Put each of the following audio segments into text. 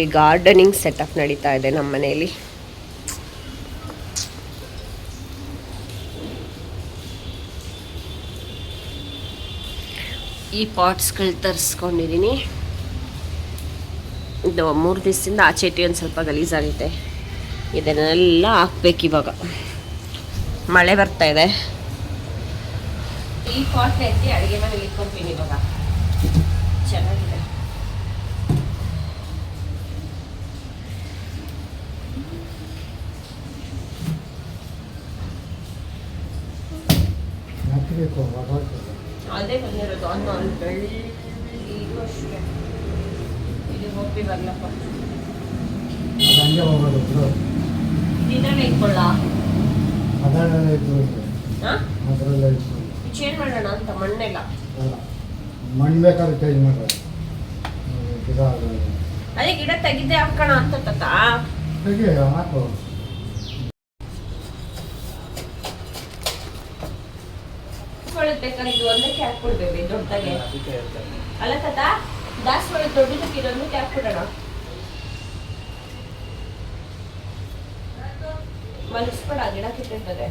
ಈ gardening setup ನಡೀತಾ ಇದೆ ನಮ್ಮ ಮನೆಯಲ್ಲಿ. ಈ ಪಾಟ್ಸ್ಗಳು ತರಿಸ್ಕೊಂಡಿದ್ದೀನಿ. ಇದು 3 ದಿವಸದಿಂದ ಆಚೆ ಇಟ್ಟು ಒಂದು ಸ್ವಲ್ಪ ಗಲೀಜಾಗಿದೆ. ಇದನ್ನೆಲ್ಲ ಹಾಕ್ಬೇಕು ಇವಾಗ. ಮಳೆ ಬರ್ತಾ ಇದೆ. ಈ ಪಾಟ್ನ ಎತ್ತಿ ಅಡುಗೆ ಮನೇಲಿ ಇಟ್ಕೊತೀನಿ ಇವಾಗ. ಚೆನ್ನಾಗಿದೆ. ಅದೇ ಬಂದಿರೋದು ಒಂದು ಬೆಳ್ಳಿ. ಇದು ಅಷ್ಟೇ. ಇದು ಹೋಗಿ ಬರ್ಲಪ್ಪ. ಇದರಲ್ಲೇ ಇಟ್ಕೊಳ್ಳ. ಚೇಂಜ್ ಮಾಡೋಣ ಅಂತ ಮಣ್ಣೆಲ್ಲ. ಮಣ್ಣು ಬೇಕಾದ್ರೆ ಚೇಂಜ್ ಮಾಡೋಣ. ಅದೇ ಗಿಡ ತೆಗಿದ್ದೆ ಹಾಕೋಣ ಅಂತ ತಾತ. ಹಾಕು. ಬೇಕಾದ್ರೆ ಇದು ಒಂದಕ್ಕೆ ಹಾಕ್ಬಿಡ್ಬೇಕು ದೊಡ್ಡದಾಗೆ. ಅಲ್ಲ ತಾತ, ದಾಸವಾಳ ದೊಡ್ಡದಕ್ಕೆ ಇದೊಂದಕ್ಕೆ ಹಾಕ್ಬಿಡೋಣ. ಮಲಗಿಸ್ಬೇಡ, ಗಿಡ ಕಿತ್ತಿರ್ತದೆ.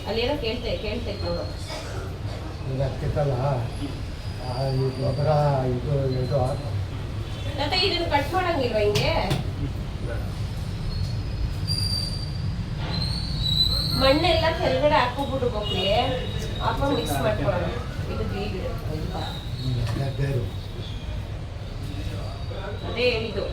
ಅಲ್ಲೇನೋ ಕೇಳ್ತೈತೆ ನೋಡು. ಕಿತ್ತಲ್ಲ ಗೊಬ್ಬರ ಇದು ತಾತ ಇದನ್ನು ಕಟ್ ಮಾಡಂಗಿಲ್ವಾ ಹಿಂಗೆ? ಮಣ್ಣೆಲ್ಲ ಕೆಳಗಡೆ ಹಾಕೋಬಿಟ್ಟು ಮಕ್ಕಳಿಗೆ ಹಾಕೊಂಡು ಮಿಕ್ಸ್ ಮಾಡ್ಕೊಳ್ಳೋಣ. ಇದು ಅದೇ ಹೇಳಿದ್ದು.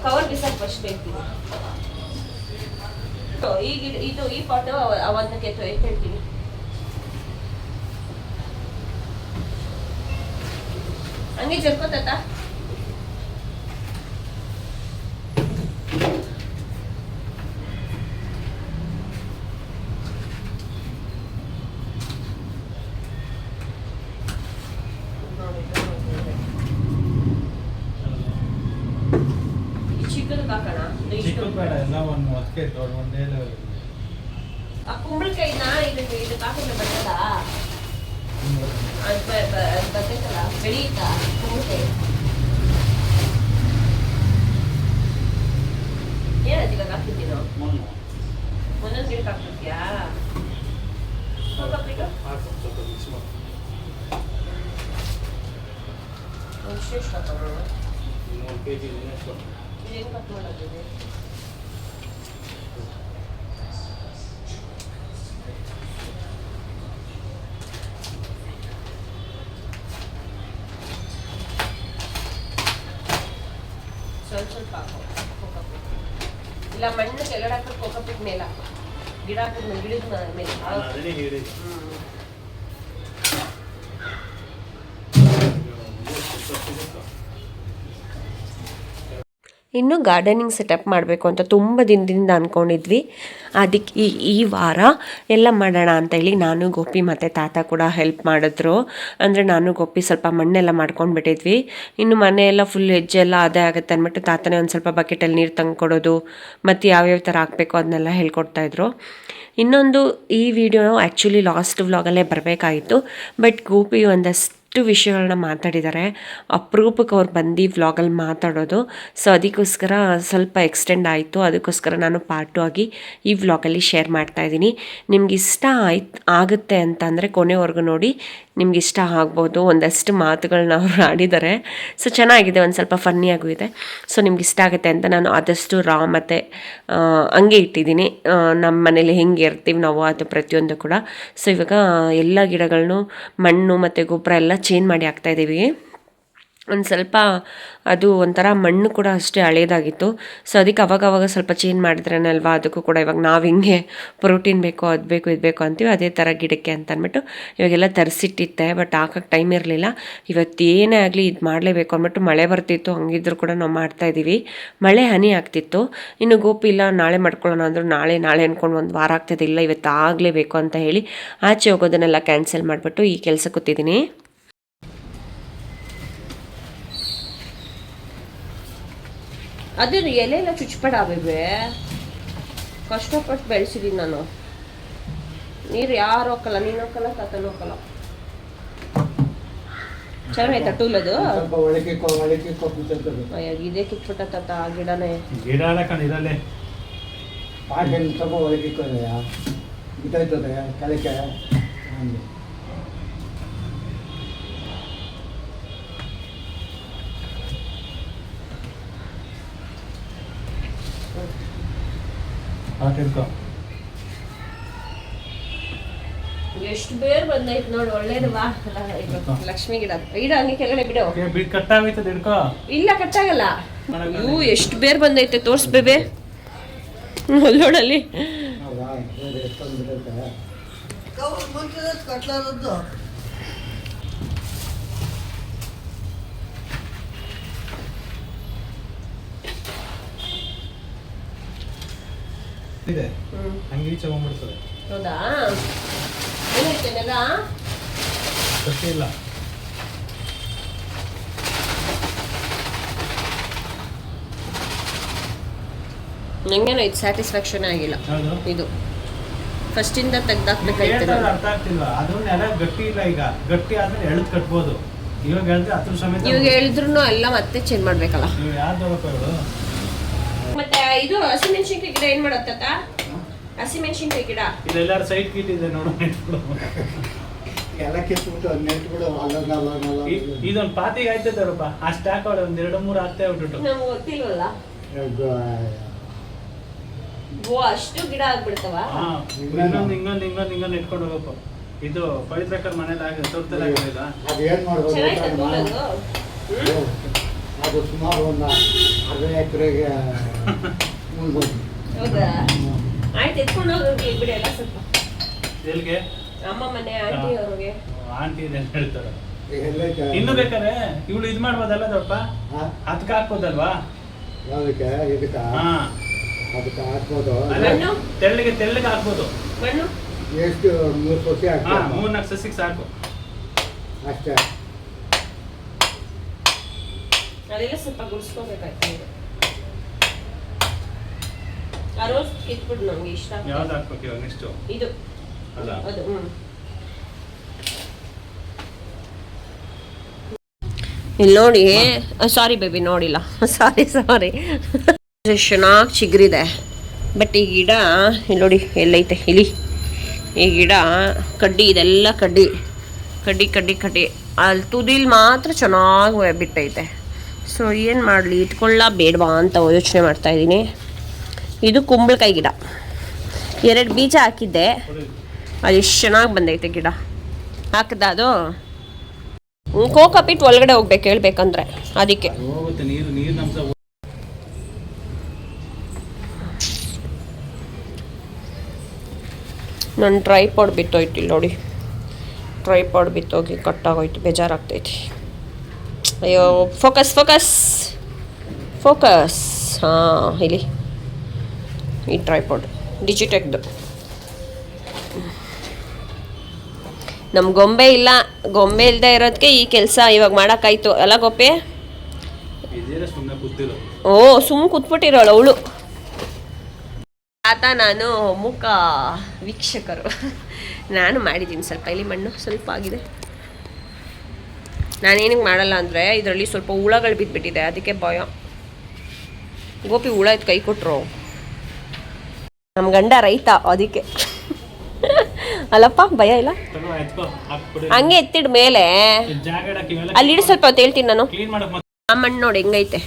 ಕವರ್ ಬಿಸಾಕ್ ಫಸ್ಟ್ ಹೇಳ್ತೀನಿ. ಈ ಗಿಡ ಇದು ಈ ಪಾಟು ಅವನ್ನಕ್ಕೆ ಎತ್ತೇಳ್ತೀನಿ. ಹಂಗೆ ಜರ್ಕೋತ. ಚಿಕ್ಕದು ಹಾಕೋಣ. ಆ ಕುಂಬಳಕಾಯಿನ ಇದು ಹಾಕಿದ್ರೆ ಬರ್ತದ? ಬರ್ತೈತಲ್ಲ, ಬೆಳೆಯುತ್ತಾ ಕುಂಬಳಕಾಯಿ? ಏನದು ಇವಾಗ ಹಾಕ್ತಿದ್ದೀನೋ? ಒಂದೊಂದು ಗಿಡಕ್ಕೆ ಹಾಕ್ತಿದ್ಯಾ? ಎಷ್ಟು ಹಾಕೋಣ? ಇದೇನು ಕಟ್ ಮಾಡೋದಿದೆ? ಸ್ವಲ್ಪ ಹಾಕೋ ಕೋಕೋಪಿಟ್. ಇಲ್ಲ ಮಣ್ಣು ಕೆಳಗಡೆ ಹಾಕಿ ಕೋಕೋಪಿಟ್ ಮೇಲೆ ಹಾಕೋ. ಗಿಡ ಹಾಕಿದ್ಮೇಲೆ ಗಿಡದ ಮೇಲೆ. ಇನ್ನು ಗಾರ್ಡನಿಂಗ್ ಸೆಟಪ್ ಮಾಡಬೇಕು ಅಂತ ತುಂಬ ದಿನದಿಂದ ಅಂದ್ಕೊಂಡಿದ್ವಿ. ಅದಕ್ಕೆ ಈ ವಾರ ಎಲ್ಲ ಮಾಡೋಣ ಅಂತೇಳಿ ನಾನು ಗೋಪಿ ಮತ್ತು ತಾತ ಕೂಡ ಹೆಲ್ಪ್ ಮಾಡಿದ್ರು. ಅಂದರೆ ನಾನು ಗೋಪಿ ಸ್ವಲ್ಪ ಮಣ್ಣೆಲ್ಲ ಮಾಡ್ಕೊಂಡ್ಬಿಟ್ಟಿದ್ವಿ. ಇನ್ನು ಮನೆಯೆಲ್ಲ ಫುಲ್ ಹೆಜ್ಜೆಲ್ಲ ಅದೇ ಆಗುತ್ತೆ ಅಂದ್ಬಿಟ್ಟು ತಾತನೇ ಒಂದು ಸ್ವಲ್ಪ ಬಕೆಟಲ್ಲಿ ನೀರು ತಂದ್ಕೊಡೋದು ಮತ್ತು ಯಾವ್ಯಾವ ಥರ ಹಾಕಬೇಕು ಅದನ್ನೆಲ್ಲ ಹೇಳ್ಕೊಡ್ತಾಯಿದ್ರು. ಇನ್ನೊಂದು ಈ ವಿಡಿಯೋ ಆ್ಯಕ್ಚುಲಿ ಲಾಸ್ಟ್ ವ್ಲಾಗಲ್ಲೇ ಬರಬೇಕಾಗಿತ್ತು. ಬಟ್ ಗೋಪಿ ಒಂದಷ್ಟು ವಿಷಯಗಳನ್ನ ಮಾತಾಡಿದ್ದಾರೆ. ಅಪರೂಪಕ್ಕೆ ಅವ್ರು ಬಂದು ವ್ಲಾಗಲ್ಲಿ ಮಾತಾಡೋದು. ಸೊ ಅದಕ್ಕೋಸ್ಕರ ಸ್ವಲ್ಪ ಎಕ್ಸ್ಟೆಂಡ್ ಆಯಿತು. ಅದಕ್ಕೋಸ್ಕರ ನಾನು ಪಾರ್ಟ್ 2 ಆಗಿ ಈ ವ್ಲಾಗಲ್ಲಿ ಶೇರ್ ಮಾಡ್ತಾಯಿದ್ದೀನಿ. ನಿಮ್ಗೆ ಇಷ್ಟ ಆಗುತ್ತೆ ಅಂತಂದರೆ ಕೊನೆವರೆಗೂ ನೋಡಿ, ನಿಮ್ಗೆ ಇಷ್ಟ ಆಗ್ಬೋದು. ಒಂದಷ್ಟು ಮಾತುಗಳನ್ನ ಅವ್ರು ಆಡಿದ್ದಾರೆ. ಸೊ ಚೆನ್ನಾಗಿದೆ, ಒಂದು ಸ್ವಲ್ಪ ಫನ್ನಿಯಾಗೂ ಇದೆ. ಸೊ ನಿಮ್ಗೆ ಇಷ್ಟ ಆಗುತ್ತೆ ಅಂತ ನಾನು ಆದಷ್ಟು ರಾ ಮತ್ತು ಹಂಗೆ ಇಟ್ಟಿದ್ದೀನಿ. ನಮ್ಮ ಮನೇಲಿ ಹೆಂಗೆ ಇರ್ತೀವಿ ನಾವು ಅದು ಪ್ರತಿಯೊಂದು ಕೂಡ. ಸೊ ಇವಾಗ ಎಲ್ಲ ಗಿಡಗಳನ್ನು ಮಣ್ಣು ಮತ್ತು ಗೊಬ್ಬರ ಎಲ್ಲ ಚೇಂಜ್ ಮಾಡಿ ಹಾಕ್ತಾಯಿದ್ದೀವಿ. ಒಂದು ಸ್ವಲ್ಪ ಅದು ಒಂಥರ ಮಣ್ಣು ಕೂಡ ಅಷ್ಟೇ ಹಳೇದಾಗಿತ್ತು. ಸೊ ಅದಕ್ಕೆ ಅವಾಗವಾಗ ಸ್ವಲ್ಪ ಚೇಂಜ್ ಮಾಡಿದ್ರೇನಲ್ವಾ ಅದಕ್ಕೂ ಕೂಡ ಇವಾಗ ನಾವು ಹಿಂಗೆ ಪ್ರೋಟೀನ್ ಬೇಕು, ಅದು ಬೇಕು, ಇದು ಬೇಕು ಅಂತೀವಿ, ಅದೇ ಥರ ಗಿಡಕ್ಕೆ ಅಂತ ಅಂದ್ಬಿಟ್ಟು ಇವಾಗೆಲ್ಲ ತರಿಸಿಟ್ಟಿತ್ತೆ. ಬಟ್ ಹಾಕೋಕ್ಕೆ ಟೈಮ್ ಇರಲಿಲ್ಲ. ಇವತ್ತು ಏನೇ ಆಗಲಿ ಇದು ಮಾಡಲೇಬೇಕು ಅಂದ್ಬಿಟ್ಟು ಮಳೆ ಬರ್ತಿತ್ತು. ಹಂಗಿದ್ರು ಕೂಡ ನಾವು ಮಾಡ್ತಾಯಿದ್ದೀವಿ. ಮಳೆ ಹನಿ ಆಗ್ತಿತ್ತು. ಇನ್ನು ಗೋಪಿ ಇಲ್ಲ ನಾಳೆ ಮಾಡ್ಕೊಳ್ಳೋಣ ಅಂದರು. ನಾಳೆ ಅಂದ್ಕೊಂಡು ಒಂದು ವಾರ ಆಗ್ತದೆ. ಇಲ್ಲ ಇವತ್ತು ಆಗಲೇಬೇಕು ಅಂತ ಹೇಳಿ ಆಚೆ ಹೋಗೋದನ್ನೆಲ್ಲ ಕ್ಯಾನ್ಸಲ್ ಮಾಡಿಬಿಟ್ಟು ಈ ಕೆಲಸ ಕೂತಿದ್ದೀನಿ. ಅದು ಎಲೆ ಎಲ್ಲ ಚುಚ್ಬೇಡ ಬೇಬೆ, ಕಷ್ಟಪಟ್ಟು ಬೆಳೆಸಿದೀನಿ ನಾನು. ನೀರು ಯಾರು ಹಾಕಲ್ಲ, ನೀನು ಹಾಕಲ್ಲ, ತಾತನೂ ಹಾಕಲ್ಲ. ಚೆನ್ನಾಗೈತಾ ಟೂಲ್ ಅದು? ಸ್ವಲ್ಪ ಒಳಗೆ ಕೂತ್ಕೊಳ್ತದೆ. ಅಯ್ಯ ಇದೇ ಕಿತ್ಬಿಟ್ಟ ತಾತ ಆ ಗಿಡನೇ. ಗಿಡ ಎಲ್ಲ ಕಂಡಿರಲ್ಲೇ ಪಾಟೆ ಸ್ವಲ್ಪ ಒಳಗೆ ಇಕ್ಕೋದೆಯಾ ಬಿದ್ದಾಯ್ತದೆ ಕೆಳಕ್ಕೆ ಹಂಗೆ. ಹಾಕಿರ್ಕೊ. ಎಷ್ಟು ಬೇರ್ ಬಂದೈತೆ ನೋಡಿ, ಒಳ್ಳೇದು. ಬಾ ಲಕ್ಷ್ಮಿ ಗಿಡ ಗಿಡ ಹಂಗೆ ಕೆಳಗಡೆ ಬಿಡು. ಕಟ್ಟಾಗೋಯ್ತದ ಹಿಡ್ಕೊ. ಇಲ್ಲ ಕಟ್ಟಾಗಲ್ಲ. ಇವು ಎಷ್ಟು ಬೇರ್ ಬಂದೈತೆ ತೋರ್ಸ್ಬೇಬೆ ಅಲ್ಲೋಡಲ್ಲಿ. ಹೌದಾ ಎಷ್ಟೊಂದು ಬಿದ್ದೈತೆ. ಇದೆ ಹಂಗೆ ಈಚೆ ಹೋಗ್ಬಿಡ್ತದೆ. ಹೌದಾ? ಏನೈತೆ ನೆಲ? ಗೊತ್ತಿಲ್ಲ. ನಂಗೇನೋ ಇದು ಸ್ಯಾಟಿಸ್ಫ್ಯಾಕ್ಷನ್ ಆಗಿಲ್ಲ. ಹೌದು. ಇದು ಫಸ್ಟಿಂದ ತೆಗ್ದಾಕ್ಬೇಕಾಯ್ತು. ಅರ್ಥ ಆಗ್ತಿಲ್ವಾ? ಅದು ನೆಲ ಗಟ್ಟಿ ಇಲ್ಲ. ಈಗ ಗಟ್ಟಿ ಆದ್ಮೇಲೆ ಎಳ್ದು ಕಟ್ಬೋದು. ಇವಾಗ ಹೇಳಿದ್ರೆ ಅದ್ರ ಸಮೇತ ಇವಾಗ ಹೇಳಿದ್ರು ಎಲ್ಲ ಮತ್ತೆ ಚೇಂಜ್ ಮಾಡ್ಬೇಕಲ್ಲ. ನೀವು ಯಾರು ತಗೋಬೇಕು? ಮತ್ತೆ ಇದು ಹಸಿಮೆಣಸಿನ್ಕಾಯಿ ಗಿಡ ಏನ್ ಮಾಡತ್ತ? ಹಸಿಮೆಣಸಿನ್ಕಾಯಿ ಗಿಡ ಇದೆಲ್ಲಾರು ಸೈಡ್ ಕೀಟ್ ಇದೆ ನೋಡು, ನೆಟ್ಬಿಡು. ಎಲ್ಲ ಕಿತ್ಬಿಟ್ಟು ನೆಟ್ಬಿಡು. ಅಲ್ಲಲ್ಲ ಇದೊಂದು ಪಾತಿಗೆ ಆಯ್ತದಪ್ಪ. ಅಷ್ಟು ಹಾಕೋಳೆ, ಒಂದ್ 2-3 ಹಾಕ್ತಾ ಬಿಟ್ಬಿಟ್ಟು. ನಮ್ಗೆ ಗೊತ್ತಿಲ್ವಲ್ಲ. ಓ ಅಷ್ಟು ಗಿಡ ಆಗ್ಬಿಡ್ತವ. ಹಿಂಗೊಂದು ಇಟ್ಕೊಂಡು ಹೋಗಪ್ಪ. ಇದು ಪವಿತ್ರಕರ್ ಮನೇಲಿ ಆಗಿದೆ, ತೋಟದಲ್ಲಿ ಆಗಿಲ್ಲ. ಅದೇನು ಮಾಡ್ಬೋದು ಚೆನ್ನಾಗಿತ್ತು ಗೊತ್ತಾ? ಅದು. ಅದು ಸುಮಾರು ಒಂದು ಅರ್ಧ ಎಕರೆಗೆ ಮುಳ್ಬೋದು. ಹೌದಾ? ಆಯ್ತು, ಎತ್ಕೊಂಡು ಹೋಗಿ ಬಿಡಿ ಎಲ್ಲ ಸ್ವಲ್ಪ. ಎಲ್ಲಿಗೆ? ಅಮ್ಮ ಮನೆ ಆಂಟಿ ಅವ್ರಿಗೆ. ಆಂಟಿ ಇದೆ ಅಂತ ಹೇಳ್ತಾರೆ. ಎಲ್ಲೈತೆ? ಇನ್ನು ಬೇಕಾದ್ರೆ ಇವಳು ಇದು ಮಾಡ್ಬೋದಲ್ಲ ದೊಡ್ಡಪ್ಪ, ಅದಕ್ಕೆ ಹಾಕ್ಬೋದಲ್ವಾ? ಯಾವುದಕ್ಕೆ? ಇದಕ್ಕೆ? ಹಾ, ಅದಕ್ಕೆ ಹಾಕ್ಬೋದು. ಮಣ್ಣು? ತೆಳ್ಳಗೆ ಹಾಕ್ಬೋದು. ಮಣ್ಣು ಎಷ್ಟು 3 ಸಸಿ ಹಾ, ಹಾಕ್ಬೇಕು 3-4 ಸಸಿಗೆ ಸಾಕು ಅಷ್ಟೇ. ಅದೆಲ್ಲ ಸ್ವಲ್ಪ ಗುಡಿಸ್ಕೋಬೇಕಾಯ್ತು. ಆ ರೋಸ್ ಕಿತ್ಬಿಡು, ನಮ್ಗೆ ಇಷ್ಟ. ಯಾವ್ದು ಹಾಕ್ಬೇಕು ಇವಾಗ ನೆಕ್ಸ್ಟ್? ಇದು ಅಲ್ಲ ಅದು. ಇಲ್ಲಿ ನೋಡಿ. ಸಾರಿ ಬೇಬಿ, ನೋಡಿಲ್ಲ. ಸಾರಿ. ಚೆನ್ನಾಗಿ ಚಿಗುರಿದೆ. ಬಟ್ ಈ ಗಿಡ ಇಲ್ಲಿ ನೋಡಿ ಎಲ್ಲೈತೆ ಇಲಿ. ಈ ಗಿಡ ಕಡ್ಡಿ, ಇದೆಲ್ಲ ಕಡ್ಡಿ. ಅಲ್ಲಿ ತುದಿಲ್ ಮಾತ್ರ ಚೆನ್ನಾಗಿ ಬಿಟ್ಟೈತೆ. ಸೊ ಏನು ಮಾಡಲಿ, ಇಟ್ಕೊಳ್ಳ ಬೇಡವಾ ಅಂತ ಯೋಚನೆ ಮಾಡ್ತಾ ಇದ್ದೀನಿ. ಇದು ಕುಂಬಳಕಾಯಿ ಗಿಡ. 2 ಬೀಜ ಹಾಕಿದ್ದೆ, ಅದು ಎಷ್ಟು ಚೆನ್ನಾಗಿ ಬಂದೈತೆ ಗಿಡ. ಹಾಕಿದ ಅದು ಕೋಕಾಪಿಟ್ ಒಳಗಡೆ ಹೋಗ್ಬೇಕು ಹೇಳ್ಬೇಕಂದ್ರೆ, ಅದಕ್ಕೆ. ಹೋಗುತ್ತೆ ನೀರು ನಮ್ಸ. ನನ್ನ ಟ್ರೈಪಾಡ್ ಬಿತ್ತೋಯ್ತು. ಇಲ್ಲಿ ನೋಡಿ, ಟ್ರೈಪಾಡ್ ಬಿತ್ತೋಗಿ ಕಟ್ಟಾಗೋಯ್ತು. ಬೇಜಾರಾಗ್ತೈತಿ. ಅಯ್ಯೋ, ಫೋಕಸ್. ಹಾಂ, ಇಲ್ಲಿ ಈ ಟ್ರೈಪಾಡ್ ಡಿಜಿಟೆಕ್ದು. ನಮ್ಮ ಗೊಂಬೆ ಇಲ್ಲ. ಗೊಂಬೆ ಇಲ್ಲದೆ ಇರೋದಕ್ಕೆ ಈ ಕೆಲಸ ಇವಾಗ ಮಾಡೋಕ್ಕಾಯ್ತು ಅಲ್ಲ ಗೋಪಿ? ಓ, ಸುಮ್ಮನೆ ಕೂತ್ಬಿಟ್ಟಿರೋಳು ಅವಳು. ತಾತ ನಾನು ಮುಖ ವೀಕ್ಷಕರು. ನಾನು ಮಾಡಿದ್ದೀನಿ ಸ್ವಲ್ಪ. ಇಲ್ಲಿ ಮಣ್ಣು ಸ್ವಲ್ಪ ಆಗಿದೆ. ನಾನೇನಿಗೆ ಮಾಡಲ್ಲ ಅಂದರೆ ಇದರಲ್ಲಿ ಸ್ವಲ್ಪ ಹುಳಗಳು ಬಿದ್ದುಬಿಟ್ಟಿದೆ, ಅದಕ್ಕೆ ಭಯ. ಗೋಪಿ ಹುಳ ಕೈ ಕೊಟ್ಟರು. ನಮ್ಮ ಗಂಡ ರೈತ, ಅದಕ್ಕೆ. ಅಲ್ಲಪ್ಪ, ಭಯ ಇಲ್ಲ. ಹಂಗೆ ಎತ್ತಿಡ ಮೇಲೆ ಅಲ್ಲಿ ಇಡಿ ಸ್ವಲ್ಪ ಹೊತ್ತು ಹೇಳ್ತೀನಿ ನಾನು. ಆ ಮಣ್ಣು ನೋಡಿ ಹೆಂಗೈತೆ.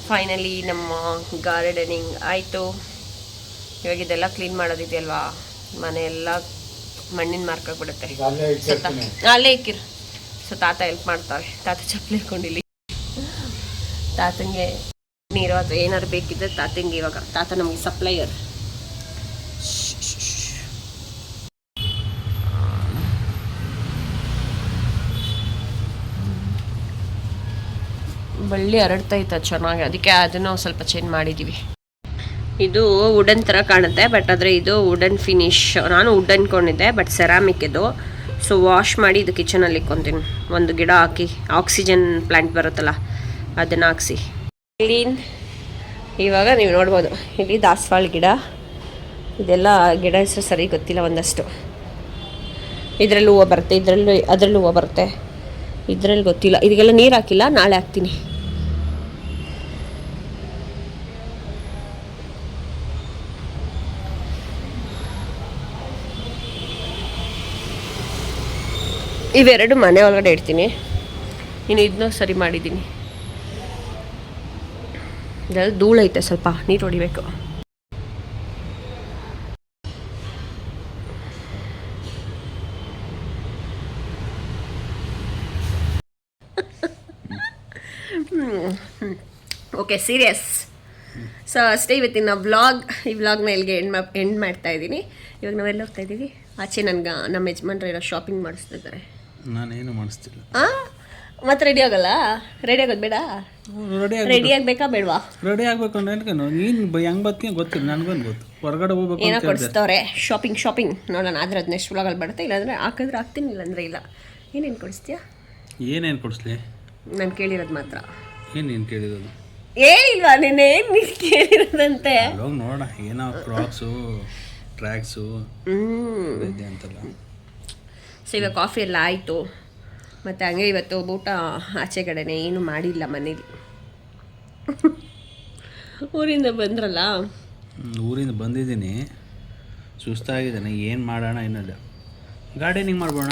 ಫೈನಲಿ ನಮ್ಮ ಗಾರ್ಡನಿಂಗ್ ಆಯಿತು. ಇವಾಗ ಇದೆಲ್ಲ ಕ್ಲೀನ್ ಮಾಡೋದಿದೆಯಲ್ವಾ, ಮನೆಯೆಲ್ಲ ಮಣ್ಣಿನ ಮಾರ್ಕಾಗ್ಬಿಡುತ್ತೆ. ಅಲ್ಲೇ ಇಕ್ಕಿರು. ಸೊ ತಾತ ಹೆಲ್ಪ್ ಮಾಡ್ತಾರೆ. ತಾತ ಚಪ್ಪಲಿ ಹಾಕೊಂಡಿಲ್ಲಿ. ತಾತಂಗೆ ನೀರು ಅಥವಾ ಏನಾದ್ರು ಬೇಕಿದ್ರೆ ತಾತಂಗೆ ಇವಾಗ. ತಾತ ನಮಗೆ ಸಪ್ಲೈಯರ್. ಬಳ್ಳಿ ಹರಡ್ತಾ ಇತ್ತು ಚೆನ್ನಾಗಿ, ಅದಕ್ಕೆ ಅದನ್ನು ಸ್ವಲ್ಪ ಚೇಂಜ್ ಮಾಡಿದ್ದೀವಿ. ಇದು ವುಡನ್ ಥರ ಕಾಣುತ್ತೆ, ಬಟ್ ಆದರೆ ಇದು ವುಡನ್ ಫಿನಿಶ್. ನಾನು ವುಡ್ ಅಂದ್ಕೊಂಡಿದ್ದೆ, ಬಟ್ ಸೆರಾಮಿಕ್ ಇದು. ಸೊ ವಾಶ್ ಮಾಡಿ ಇದು ಕಿಚನಲ್ಲಿ ಇಕ್ಕೊತೀನಿ. ಒಂದು ಗಿಡ ಹಾಕಿ, ಆಕ್ಸಿಜನ್ ಪ್ಲ್ಯಾಂಟ್ ಬರುತ್ತಲ್ಲ ಅದನ್ನು ಹಾಕ್ಸಿ ಕ್ಲೀನ್. ಇವಾಗ ನೀವು ನೋಡ್ಬೋದು ಇಲ್ಲಿ ದಾಸವಾಳ ಗಿಡ, ಇದೆಲ್ಲ ಗಿಡ ಹೆಸರು ಸರಿ ಗೊತ್ತಿಲ್ಲ ಒಂದಷ್ಟು. ಇದರಲ್ಲಿ ಹೂವು ಬರುತ್ತೆ, ಅದರಲ್ಲೂ ಹೂವು ಬರುತ್ತೆ, ಇದರಲ್ಲಿ ಗೊತ್ತಿಲ್ಲ. ಇದಕ್ಕೆಲ್ಲ ನೀರು ಹಾಕಿಲ್ಲ, ನಾಳೆ ಹಾಕ್ತೀನಿ. ಇವೆರಡು ಮನೆ ಒಳಗಡೆ ಇಡ್ತೀನಿ. ಇನ್ನು ಇದನ್ನ ಸರಿ ಮಾಡಿದ್ದೀನಿ. ಇದೆಲ್ಲ ಧೂಳೈತೆ, ಸ್ವಲ್ಪ ನೀರು ಹೊಡಿಬೇಕು. Okay, serious. ಸೊ ಅಷ್ಟೇ ಇವತ್ತಿನ ವ್ಲಾಗ್. ಈ ವ್ಲಾಗ್ನ ಇಲ್ಲಿಗೆ ಎಂಡ್ ಮಾಡ್ತಾ ಇದ್ದೀನಿ. ಇವಾಗ ನಾವೆಲ್ಲ ಹೋಗ್ತಾ ಇದ್ದೀವಿ ಆಚೆ. ನನಗೆ ನಮ್ಮ ಯಜಮಾನ್ರು ಏನೋ ಶಾಪಿಂಗ್ ಮಾಡಿಸ್ತಿದ್ದಾರೆ. ನಾನೇನು ಮಾಡಿಸ್ತಿಲ್ಲ. ಮತ್ತೆ ರೆಡಿ ಆಗಲ್ಲ? ರೆಡಿ ಆಗೋದು ಬೇಡ? ರೆಡಿ ಆಗಬೇಕಾ ಬೇಡವಾ? ರೆಡಿ ಆಗಬೇಕು ಅಂದ್ರೆ ನೀನು ಹೆಂಗೆ ಬರ್ತೀನಿ ಗೊತ್ತಿಲ್ಲ, ನನಗೊಂದು ಗೊತ್ತು. ಹೊರಗಡೆ ಹೋಗ್ಬೇಕು ಏನೋ ಕೊಡಿಸ್ತವ್ರೆ. ಶಾಪಿಂಗ್ ನೋಡೋಣ. ಆದರೆ ಅದು ನೆಕ್ಸ್ಟ್ ವ್ಲಾಗಲ್ಲಿ ಬರುತ್ತೆ. ಇಲ್ಲಾಂದರೆ ಹಾಕಿದ್ರೆ ಹಾಕ್ತೀನಿ, ಇಲ್ಲಾಂದರೆ ಇಲ್ಲ. ಏನೇನು ಕೊಡಿಸ್ತೀಯಾ? ಏನೇನು ಕೊಡಿಸ್ಲಿ? ನಾನು ಕೇಳಿರೋದು ಮಾತ್ರ. ಏನು ಕೇಳಿರೋದು? ಏನಿಲ್ವಾ ನೀನೇನು ಕೇಳಿರೋದಂತೆ? ಹೋಗಿ ನೋಡೋಣ. ಏನೋ ಕ್ರಾಕ್ಸು, ಟ್ರ್ಯಾಕ್ಸು ಇದೆ ಅಂತಲ್ಲ. ಸೊ ಇವಾಗ ಕಾಫಿ ಎಲ್ಲ ಆಯಿತು. ಮತ್ತು ಹಂಗೆ ಇವತ್ತು ಊಟ ಆಚೆ ಕಡೆನೇ, ಏನೂ ಮಾಡಿಲ್ಲ ಮನೇಲಿ. ಊರಿಂದ ಬಂದ್ರಲ್ಲ? ಊರಿಂದ ಬಂದಿದ್ದೀನಿ, ಸುಸ್ತಾಗಿದ್ದಾನೆ. ಏನು ಮಾಡೋಣ ಇನ್ನಲ್ಲ. ಗಾರ್ಡನಿಂಗ್ ಮಾಡ್ಬೋಣ.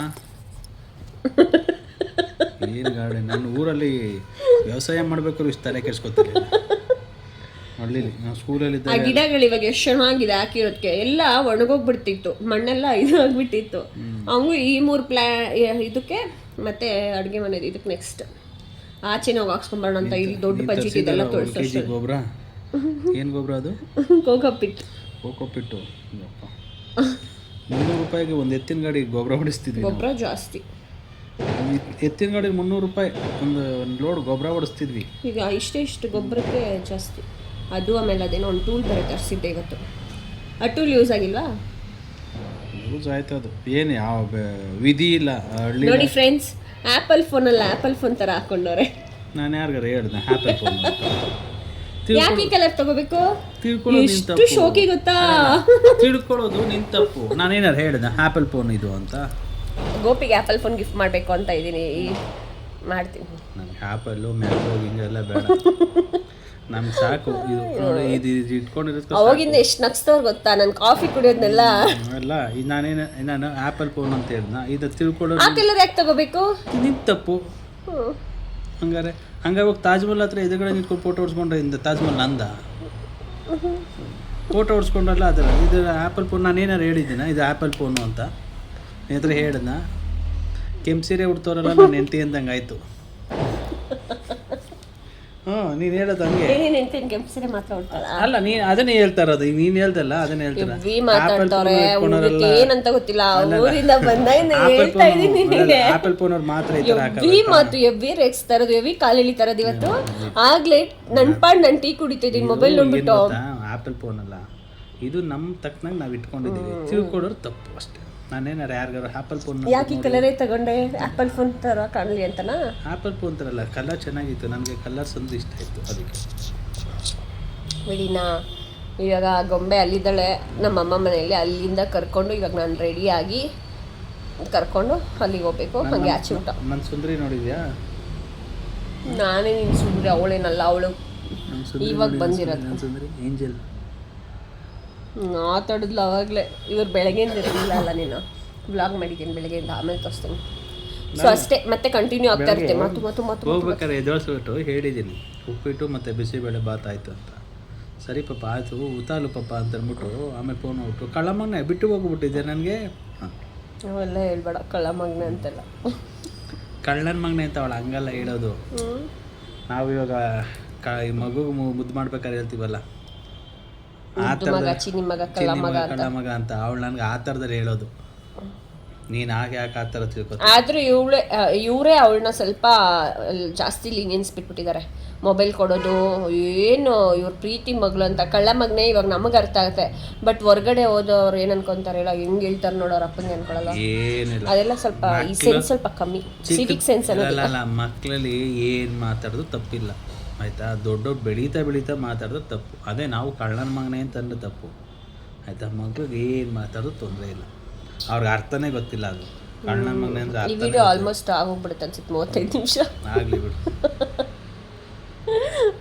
ಏನು ಗಾರ್ಡನ್? ನನ್ನ ಊರಲ್ಲಿ ವ್ಯವಸಾಯ ಮಾಡಬೇಕು, ಇಷ್ಟು ತಲೆ ಕೆಡ್ಸ್ಕೊತಾರೆ. ಹಳ್ಳಿಲಿ ನಾವು ಸ್ಕೂಲಲ್ಲಿದ್ದ ಆ ಗಿಡಗಳು ಇವಾಗ ಎಷ್ಟು ಚೆನ್ನಾಗಿದೆ ಹಾಕಿರೋದಕ್ಕೆ. ಎಲ್ಲ ಒಣಗೋಗ್ಬಿಡ್ತಿತ್ತು, ಮಣ್ಣೆಲ್ಲ ಇದು ಆಗಿಬಿಟ್ಟಿತ್ತು. ಅವು ಈ 3 ಇದಕ್ಕೆ ಮತ್ತೆ ಅಡುಗೆ ಮನೆದು ಇದಕ್ಕೆ ನೆಕ್ಸ್ಟ್ ಆಚೆನ ಹೋಗಿ ಹಾಕ್ಸ್ಕೊಂಬರೋಣ ಅಂತ. ಇಲ್ಲಿ ದೊಡ್ಡ ಬಜೆಟ್ ಇದೆಲ್ಲ ತೋರಿಸೋ ಗೊಬ್ಬರ. ಏನು ಗೊಬ್ಬರ ಅದು? ಕೋಕೋಪಿಟ್ಟು. 300 ರೂಪಾಯಿಗೆ ಒಂದು ಎತ್ತಿನ ಗಾಡಿ ಗೊಬ್ಬರ ಹೊಡಿಸ್ತಿದ್ವಿ. ಗೊಬ್ಬರ ಜಾಸ್ತಿ. ಎತ್ತಿನ ಗಾಡಿ 300 ರೂಪಾಯಿ ಒಂದು ಲೋಡ್ ಗೊಬ್ಬರ ಹೊಡಿಸ್ತಿದ್ವಿ. ಈಗ ಇಷ್ಟು ಗೊಬ್ಬರಕ್ಕೆ ಜಾಸ್ತಿ. ಅದು ಆಮೇಲೆ ಅದೇನೋ ಒಂದು ಟೂಲ್ ಬರುತ್ತೆ, ತರಿಸಿದ್ದೆ ಇವತ್ತು. ಆ ಟೂಲ್ ಯೂಸ್ ಆಗಿಲ್ವಾ? ಯೂಸ್ ಆಯ್ತು. ಅದು ಏನು ಯಾವ ವಿಧಿ ಇಲ್ಲ. ನೋಡಿ ಫ್ರೆಂಡ್ಸ್, ಆ್ಯಪಲ್ ಫೋನಲ್ಲ ಆ್ಯಪಲ್ ಫೋನ್ ಥರ ಹಾಕೊಂಡವ್ರೆ. ನಾನು ಯಾರಿಗಾರ ಹೇಳ್ದೆ ಆ್ಯಪಲ್ ಫೋನ್? ಯಾಕೆ ಕಲರ್ ತಗೋಬೇಕು? ಎಷ್ಟು ಶೋಕಿ ಗೊತ್ತಾ? ತಿಳ್ಕೊಳ್ಳೋದು ನಿನ್ ತಪ್ಪು. ನಾನೇನಾರು ಹೇಳ್ದೆ ಆ್ಯಪಲ್ ಫೋನ್ ಇದು ಅಂತ? ಗೋಪಿಗೆ ಆ್ಯಪಲ್ ಫೋನ್ ಗಿಫ್ಟ್ ಮಾಡಬೇಕು ಅಂತ ಇದ್ದೀನಿ, ಮಾಡ್ತೀನಿ. ನನಗೆ ಆ್ಯಪಲ್ಲು ಮ್ಯಾಂಗೋ ಹಿಂಗೆಲ್ಲ ಬೇಡ. ನಮ್ಗೆ ಸಾಕು ಇದು ಇದು ಇಟ್ಕೊಂಡಿರೋದು. ಅವಾಗಿಂದ ಎಷ್ಟು ನಗ್ಸ್ತವ್ರು ಗೊತ್ತಾ ನಾನು ಕಾಫಿ ಕುಡಿಯೋದನ್ನೆಲ್ಲ. ಅಲ್ಲ, ಇದು ನಾನು ಆ್ಯಪಲ್ ಫೋನ್ ಅಂತ ಹೇಳ್ದ. ಇದು ತಿಳ್ಕೊಳ್ಳೋದು ಆ ಕಲರ್ ಯಾಕೆ ತಗೋಬೇಕು? ನಿನ್ ತಪ್ಪು. ಹಂಗಾರೆ ಹೋಗಿ ತಾಜ್ ಮಹಲ್ ಹತ್ರ ಎದುರುಗಡೆ ನಿಂತ್ಕೊಂಡು ಫೋಟೋ ಹೊಡ್ಸ್ಕೊಂಡ್ರೆ ಇಂದ ತಾಜ್ ಮಹಲ್ ನಂದ? ಫೋಟೋ ಹೊಡ್ಸ್ಕೊಂಡ್ರಲ್ಲ ಅದರ. ಇದು ಆ್ಯಪಲ್ ಫೋನ್ ನಾನೇನಾರು ಹೇಳಿದ್ದೀನ ಇದು ಆ್ಯಪಲ್ ಫೋನು ಅಂತ? ನಿನ್ನ ಹತ್ರ ಹೇಳ್ದ? ಕೆಂಪು ಸೀರೆ ಉಡ್ತವ್ರಲ್ಲ ನನ್ನ ಹೆಂಡತಿ ಅಂದಂಗೆ ಆಯಿತು. ನೀನು ಹೇಳೋದು ಹಂಗೆ. ಕೆಂಪು ಸೀರೆ ಮಾತ್ರ ಉಡ್ತಾಳ? ಅಲ್ಲ, ನೀನು ಅದನ್ನೇ ಹೇಳ್ತಾ ಇರೋದು. ಈಗ ನೀನು ಹೇಳ್ದಲ್ಲ ಅದನ್ನೇ ಹೇಳ್ತಾರ. ಏನಂತ ಗೊತ್ತಿಲ್ಲ, ಊರಿಂದ ಬಂದ ಹೇಳ್ತಾ ಇದೀನಿ. ಆಪಲ್ ಫೋನ್ ಅವ್ರು ಮಾತ್ರ ಈ ತರ ಮಾತು ಎವ್ವಿ ರೆಕ್ಸ್ ತರದು, ಎವ್ವಿ ಕಾಲೆಳಿ ತರದು. ಇವತ್ತು ಆಗ್ಲೇ ನನ್ನ ಟೀ ಕುಡಿತಿದ್ದೀನಿ ಮೊಬೈಲ್ ನೋಡ್ಬಿಟ್ಟು. ಆಪಲ್ ಫೋನ್ ಅಲ್ಲ ಇದು, ನಮ್ಮ ತಕ್ಕನಾಗ ನಾವು ಇಟ್ಕೊಂಡಿದ್ದೀವಿ. ತಿಳ್ಕೊಡೋರು ತಪ್ಪು ಅಷ್ಟೇ. ನಾನೇನಾರು ಯಾರಿಗಾರು ಆ್ಯಪಲ್ ಫೋನ್ ಯಾಕೆ ಕಲರೇ ತಗೊಂಡೆ? ಆ್ಯಪಲ್ ಫೋನ್ ಥರ ಕಾಣಲಿ ಅಂತನಾ? ಆ್ಯಪಲ್ ಫೋನ್ ಥರಲ್ಲ, ಕಲರ್ ಚೆನ್ನಾಗಿತ್ತು. ನನಗೆ ಕಲರ್ಸ್ ಒಂದು ಇಷ್ಟ ಆಯಿತು, ಅದಕ್ಕೆ ಬಿಡಿನಾ. ಇವಾಗ ಗೊಂಬೆ ಅಲ್ಲಿದ್ದಾಳೆ ನಮ್ಮಮ್ಮ ಮನೆಯಲ್ಲಿ. ಅಲ್ಲಿಂದ ಕರ್ಕೊಂಡು ಇವಾಗ ನಾನು ರೆಡಿಯಾಗಿ ಕರ್ಕೊಂಡು ಅಲ್ಲಿಗೆ ಹೋಗ್ಬೇಕು. ಹಾಗೆ ಆಚೆ ಊಟ. ನನ್ನ ಸುಂದರಿ ನೋಡಿದ್ಯಾ? ನಾನೇ ನಿನ್ನ ಸುಂದರಿ, ಅವಳೇನಲ್ಲ. ಅವಳು ಇವಾಗ ಬಂದಿರೋದು. ನನ್ನ ಸುಂದರಿ ಏಂಜಲ್ ಮಾತಾಡಿದ್ಲು ಅವಾಗಲೇ. ಇವ್ರು ಬೆಳಗ್ಗೆಯಿಂದ ಇರಲಿಲ್ಲ ಅಲ್ಲ, ನೀನು ವ್ಲಾಗ್ ಮಾಡಿದ್ದೀನಿ ಬೆಳಗ್ಗೆಯಿಂದ, ಆಮೇಲೆ ತೋರಿಸ್ತೀನಿ. ಸೊ ಅಷ್ಟೇ, ಮತ್ತೆ ಕಂಟಿನ್ಯೂ ಆಗ್ತಾ ಇರುತ್ತೆ ಮಾತು. ಹೋಗ್ಬೇಕಾದ್ರೆ ಎದುರಿಸ್ಬಿಟ್ಟು ಹೇಳಿದ್ದೀನಿ ಉಪ್ಪಿಟ್ಟು ಮತ್ತು ಬಿಸಿಬೇಳೆ ಬಾತ್ ಆಯಿತು ಅಂತ. ಸರಿ ಪಾಪ ಆಯಿತು ಊತಾಲು ಪಾಪ ಅಂತ ಅಂದ್ಬಿಟ್ಟು ಆಮೇಲೆ ಫೋನ್ ಹೋಗ್ಬಿಟ್ಟು ಕಳ್ಳಮ್ಮನೆ ಬಿಟ್ಟು ಹೋಗ್ಬಿಟ್ಟಿದ್ದೆ ನನಗೆ. ಅವೆಲ್ಲ ಹೇಳ್ಬೇಡ, ಕಳ್ಳ ಮಗನೆ ಅಂತೆಲ್ಲ. ಕಳ್ಳನ ಮಗನೆ ಅಂತ ಅವಳು ಹಂಗಲ್ಲ ಹೇಳೋದು. ನಾವು ಇವಾಗ ಮಗು ಮುದ್ದು ಮಾಡ್ಬೇಕಾದ್ರೆ ಹೇಳ್ತೀವಲ್ಲ, ಆ ಥರದ ಚಿನ್ನಿ ಮಗ ಕಳ್ಳ ಮಗ ಅಂತ ಅವಳು ನನಗೆ ಆ ಥರದಲ್ಲಿ ಹೇಳೋದು. ನೀನು ಹಾಗೆ ಯಾಕೆ ಆ ಥರ ತಿಳ್ಕೊತ ಆದರೂ ಇವರೇ ಅವಳನ್ನ ಸ್ವಲ್ಪ ಜಾಸ್ತಿ ಲೀನಿಯನ್ಸ್ ಬಿಟ್ಬಿಟ್ಟಿದ್ದಾರೆ. ಮೊಬೈಲ್ ಕೊಡೋದು ಏನು ಇವ್ರ ಪ್ರೀತಿ ಮಗಳು ಅಂತ ಕಳ್ಳ ಮಗನೇ ಇವಾಗ ನಮಗೆ ಅರ್ಥ ಆಗುತ್ತೆ. ಬಟ್ ಹೊರ್ಗಡೆ ಹೋದವ್ರು ಏನು ಅನ್ಕೊಂತಾರೆ ಇಲ್ಲ ಹೆಂಗೆ ಹೇಳ್ತಾರೆ ನೋಡೋರು ಅಪ್ಪಂಗೆ ಅನ್ಕೊಳ್ಳಲ್ಲ. ಏನಿಲ್ಲ ಅದೆಲ್ಲ ಸ್ವಲ್ಪ ಈ ಸೆನ್ಸ್ ಸ್ವಲ್ಪ ಕಮ್ಮಿ, ಸಿವಿಕ್ ಸೆನ್ಸ್ ಅನ್ನೋದಿಲ್ಲ. ಅಲ್ಲ ಮಕ್ಕಳಲ್ಲಿ ಏನು ಮಾತಾಡೋದು ತಪ್ಪಿಲ್ಲ ಆಯಿತಾ. ದೊಡ್ಡವ್ರು ಬೆಳೀತಾ ಮಾತಾಡೋದು ತಪ್ಪು. ಅದೇ ನಾವು ಕಳ್ಳನ ಮಗನೇ ಅಂತಂದ್ರೆ ತಪ್ಪು ಆಯಿತಾ. ಮಕ್ಳಿಗೆ ಏನು ಮಾತಾಡೋದು ತೊಂದರೆ ಇಲ್ಲ, ಅವ್ರಿಗೆ ಅರ್ಥನೇ ಗೊತ್ತಿಲ್ಲ. ಅದು ಕಳ್ಳನ ಮಗನೇ ಅಂದ್ರೆ ಈ ವಿಡಿಯೋ ಆಲ್ಮೋಸ್ಟ್ ಆಗೋಗ್ಬಿಡುತ್ತೆ ಅನ್ಸುತ್ತೆ 35 ನಿಮಿಷ. ಆಗಲಿ ಬಿಡು.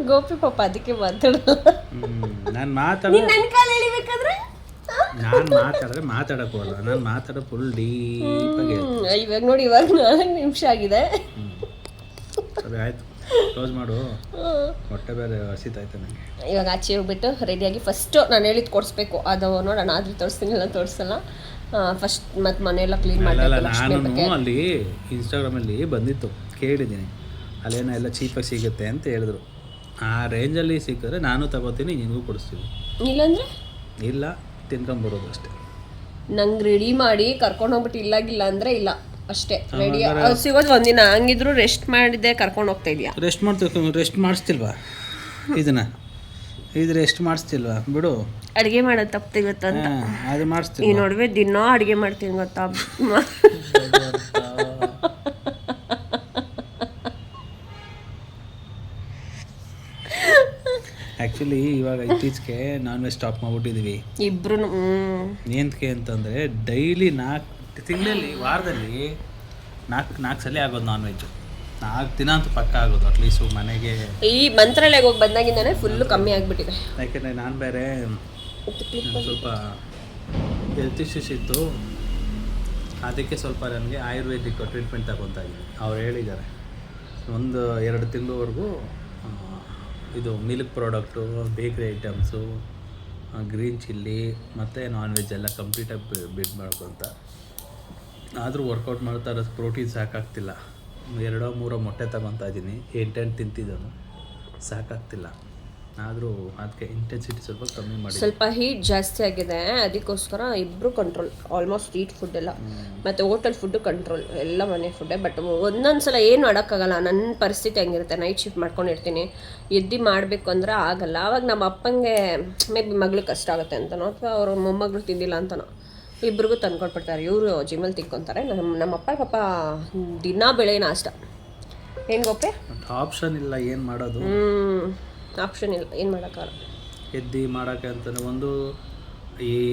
ಗೋಪಿ ಪಾಪ ಅದಕ್ಕೆ ಮಾತಾಡಲ್ಲ. ನಾನು ಮಾತಾಡೋ ನನ್ನ ಕಾಲ ಎಳಿಬೇಕಾದ್ರೆ ನಾನು ಮಾತಾಡಕ್ಕೆ ಹೋಗಲ್ಲ. ನಾನು ಮಾತಾಡೋ ಫುಲ್ ಡೀಪಾಗಿ. ಇವಾಗ ನೋಡಿ ಇವಾಗ 4 ನಿಮಿಷ ಆಗಿದೆ. ಸರಿ ಆಯಿತು, ಕ್ಲೋಸ್ ಮಾಡು. ಹೊಟ್ಟೆ ಬೇರೆ ಹಸಿತೈತೆ ನನಗೆ. ಇವಾಗ ಆಚೆ ಹೋಗ್ಬಿಟ್ಟು ರೆಡಿಯಾಗಿ ಫಸ್ಟು ನಾನು ಹೇಳಿದ್ದು ಕೊಡಿಸ್ಬೇಕು. ಅದು ನೋಡೋಣ ಆದರೂ ತೋರಿಸ್ತೀನಿಲ್ಲ ತೋರಿಸಲ್ಲ. ಫಸ್ಟ್ ಮತ್ತು ಮನೆಯೆಲ್ಲ ಕ್ಲೀನ್ ಅಲ್ಲ ಮಾಡಬೇಕು. ನಾನು ಅಲ್ಲಿ ಇನ್ಸ್ಟಾಗ್ರಾಮಲ್ಲಿ ಬಂದಿತ್ತು, ಕೇಳಿದ್ದೀನಿ ಅಲ್ಲೇನೋ ಎಲ್ಲ ಚೀಪಾಗಿ ಸಿಗುತ್ತೆ ಅಂತ ಹೇಳಿದ್ರು. ಆ ರೇಂಜಲ್ಲಿ ಸಿಕ್ಕಿದ್ರೆ ನಾನು ತಗೋತೀನಿ, ನಿನಗೂ ಕೊಡಿಸ್ತೀನಿ. ಇಲ್ಲಾಂದರೆ ಇಲ್ಲ, ತಿನ್ಕೊಂಬರೋದು ಅಷ್ಟೇ. ನಂಗೆ ರೆಡಿ ಮಾಡಿ ಕರ್ಕೊಂಡು ಹೋಗ್ಬಿಟ್ಟು ಇಲ್ಲಾಗಿಲ್ಲ ಅಂದರೆ ಇಲ್ಲ ಅಷ್ಟೇ. ರೆಡಿ ಸಿಗೋದು ಒಂದಿನ. ಹಂಗಿದ್ರು ರೆಸ್ಟ್ ಮಾಡಿದ್ದೆ ಕರ್ಕೊಂಡು ಹೋಗ್ತಾ ಇದೆಯಾ? ರೆಸ್ಟ್ ಮಾಡಿಸ್ತಿಲ್ವಾ ಇದು ರೆಸ್ಟ್ ಮಾಡಿಸ್ತಿಲ್ವಾ ಬಿಡು. ಅಡುಗೆ ಮಾಡೋದು ತಪ್ಪು ಇವತ್ತಂತ ಅದು ಈ ಮಾಡಿಸ್ತೀನಿ. ನಡುವೆ ದಿನ ಅಡುಗೆ ಮಾಡ್ತೀನಿ ಗೊತ್ತಾ. ಆ್ಯಕ್ಚುಲಿ ಇವಾಗ ಇತ್ತೀಚೆಗೆ ನಾನ್ ವೆಜ್ ಸ್ಟಾಪ್ ಮಾಡಿಬಿಟ್ಟಿದ್ದೀವಿ ಇಬ್ರು. ಏನಕ್ಕೆ ಅಂತಂದರೆ ಡೈಲಿ 4 ತಿಂಗಳಲ್ಲಿ ವಾರದಲ್ಲಿ 4 ಸಲ ಆಗೋದು ನಾನ್ ವೆಜ್ಜು. 4 ದಿನ ಅಂತೂ ಪಕ್ಕ ಆಗೋದು ಅಟ್ಲೀಸ್ಟು ಮನೆಗೆ. ಈ ಮಂತ್ರಾಲಯಕ್ಕೆ ಹೋಗಿ ಬಂದಾಗಿಂದಾನೆ ಫುಲ್ಲು ಕಮ್ಮಿ ಆಗಿಬಿಟ್ಟಿದೆ. ಯಾಕೆಂದರೆ ನಾನು ಬೇರೆ ಸ್ವಲ್ಪ ಹೆಲ್ತ್ ಇಶ್ಯೂಸ್ ಇತ್ತು, ಅದಕ್ಕೆ ಸ್ವಲ್ಪ ನನಗೆ ಆಯುರ್ವೇದಿಕ್ ಟ್ರೀಟ್ಮೆಂಟ್ ತಗೊತಾ ಇದ್ದೀನಿ. ಅವ್ರು ಹೇಳಿದ್ದಾರೆ 1-2 ತಿಂಗಳವರೆಗೂ ಇದು ಮಿಲ್ಕ್ ಪ್ರಾಡಕ್ಟು, ಬೇಕ್ರಿ ಐಟಮ್ಸು, ಗ್ರೀನ್ ಚಿಲ್ಲಿ ಮತ್ತು ನಾನ್ ವೆಜ್ ಎಲ್ಲ ಕಂಪ್ಲೀಟಾಗಿ ಬಿಡ್ ಮಾಡ್ಕೊತ. ಆದರೂ ವರ್ಕೌಟ್ ಮಾಡ್ತಾ ಇರೋದು ಪ್ರೋಟೀನ್ ಸಾಕಾಗ್ತಿಲ್ಲ. 2-3 ಮೊಟ್ಟೆ ತಗೊತಾ ಇದ್ದೀನಿ, 8 ತಿಂತಿದ್ದನು, ಸಾಕಾಗ್ತಿಲ್ಲ. ಆದರೂ ಅದಕ್ಕೆ ಇಂಟೆನ್ಸಿಟಿ ಸ್ವಲ್ಪ ಕಮ್ಮಿ ಮಾಡಿ. ಸ್ವಲ್ಪ ಹೀಟ್ ಜಾಸ್ತಿ ಆಗಿದೆ, ಅದಕ್ಕೋಸ್ಕರ ಇಬ್ಬರು ಕಂಟ್ರೋಲ್. ಆಲ್ಮೋಸ್ಟ್ ಸ್ಟ್ರೀಟ್ ಫುಡ್ ಎಲ್ಲ ಮತ್ತು ಹೋಟೆಲ್ ಫುಡ್ಡು ಕಂಟ್ರೋಲ್, ಎಲ್ಲ ಮನೆ ಫುಡ್ಡೇ. ಬಟ್ ಒಂದೊಂದು ಸಲ ಏನು ಮಾಡೋಕ್ಕಾಗಲ್ಲ. ನನ್ನ ಪರಿಸ್ಥಿತಿ ಹಂಗಿರುತ್ತೆ, ನೈಟ್ ಶಿಫ್ಟ್ ಮಾಡ್ಕೊಂಡಿರ್ತೀನಿ, ಎದ್ದು ಮಾಡಬೇಕು ಅಂದ್ರೆ ಆಗಲ್ಲ. ಆವಾಗ ನಮ್ಮ ಅಪ್ಪಂಗೆ ಮೇ ಬಿ ಮಗಳು ಕಷ್ಟ ಆಗುತ್ತೆ ಅಂತನೋ ಅಥವಾ ಅವ್ರ ಮೊಮ್ಮಗಳು ತಿಂದಿಲ್ಲ ಅಂತನೋ ಇಬ್ರಿಗೂ ತಂದ್ಕೊಟ್ಬಿಡ್ತಾರೆ. ಇವರು ಜಿಮ್ಮಲ್ಲಿ ತಿಕ್ಕೊತಾರೆ. ನಮ್ಮಪ್ಪ ಪಾಪ ದಿನ ಬೆಳೆ ನಾಷ್ಟ. ಏನು ಗೊಪ್ಪೆ ಆಪ್ಷನ್ ಇಲ್ಲ, ಏನು ಮಾಡೋದು? ಆಪ್ಷನ್ ಇಲ್ಲ, ಏನು ಮಾಡೋಕ್ಕಾಗಲ್ಲ. ಎದ್ದು ಮಾಡೋಕ್ಕೆ ಅಂತಲೇ ಒಂದು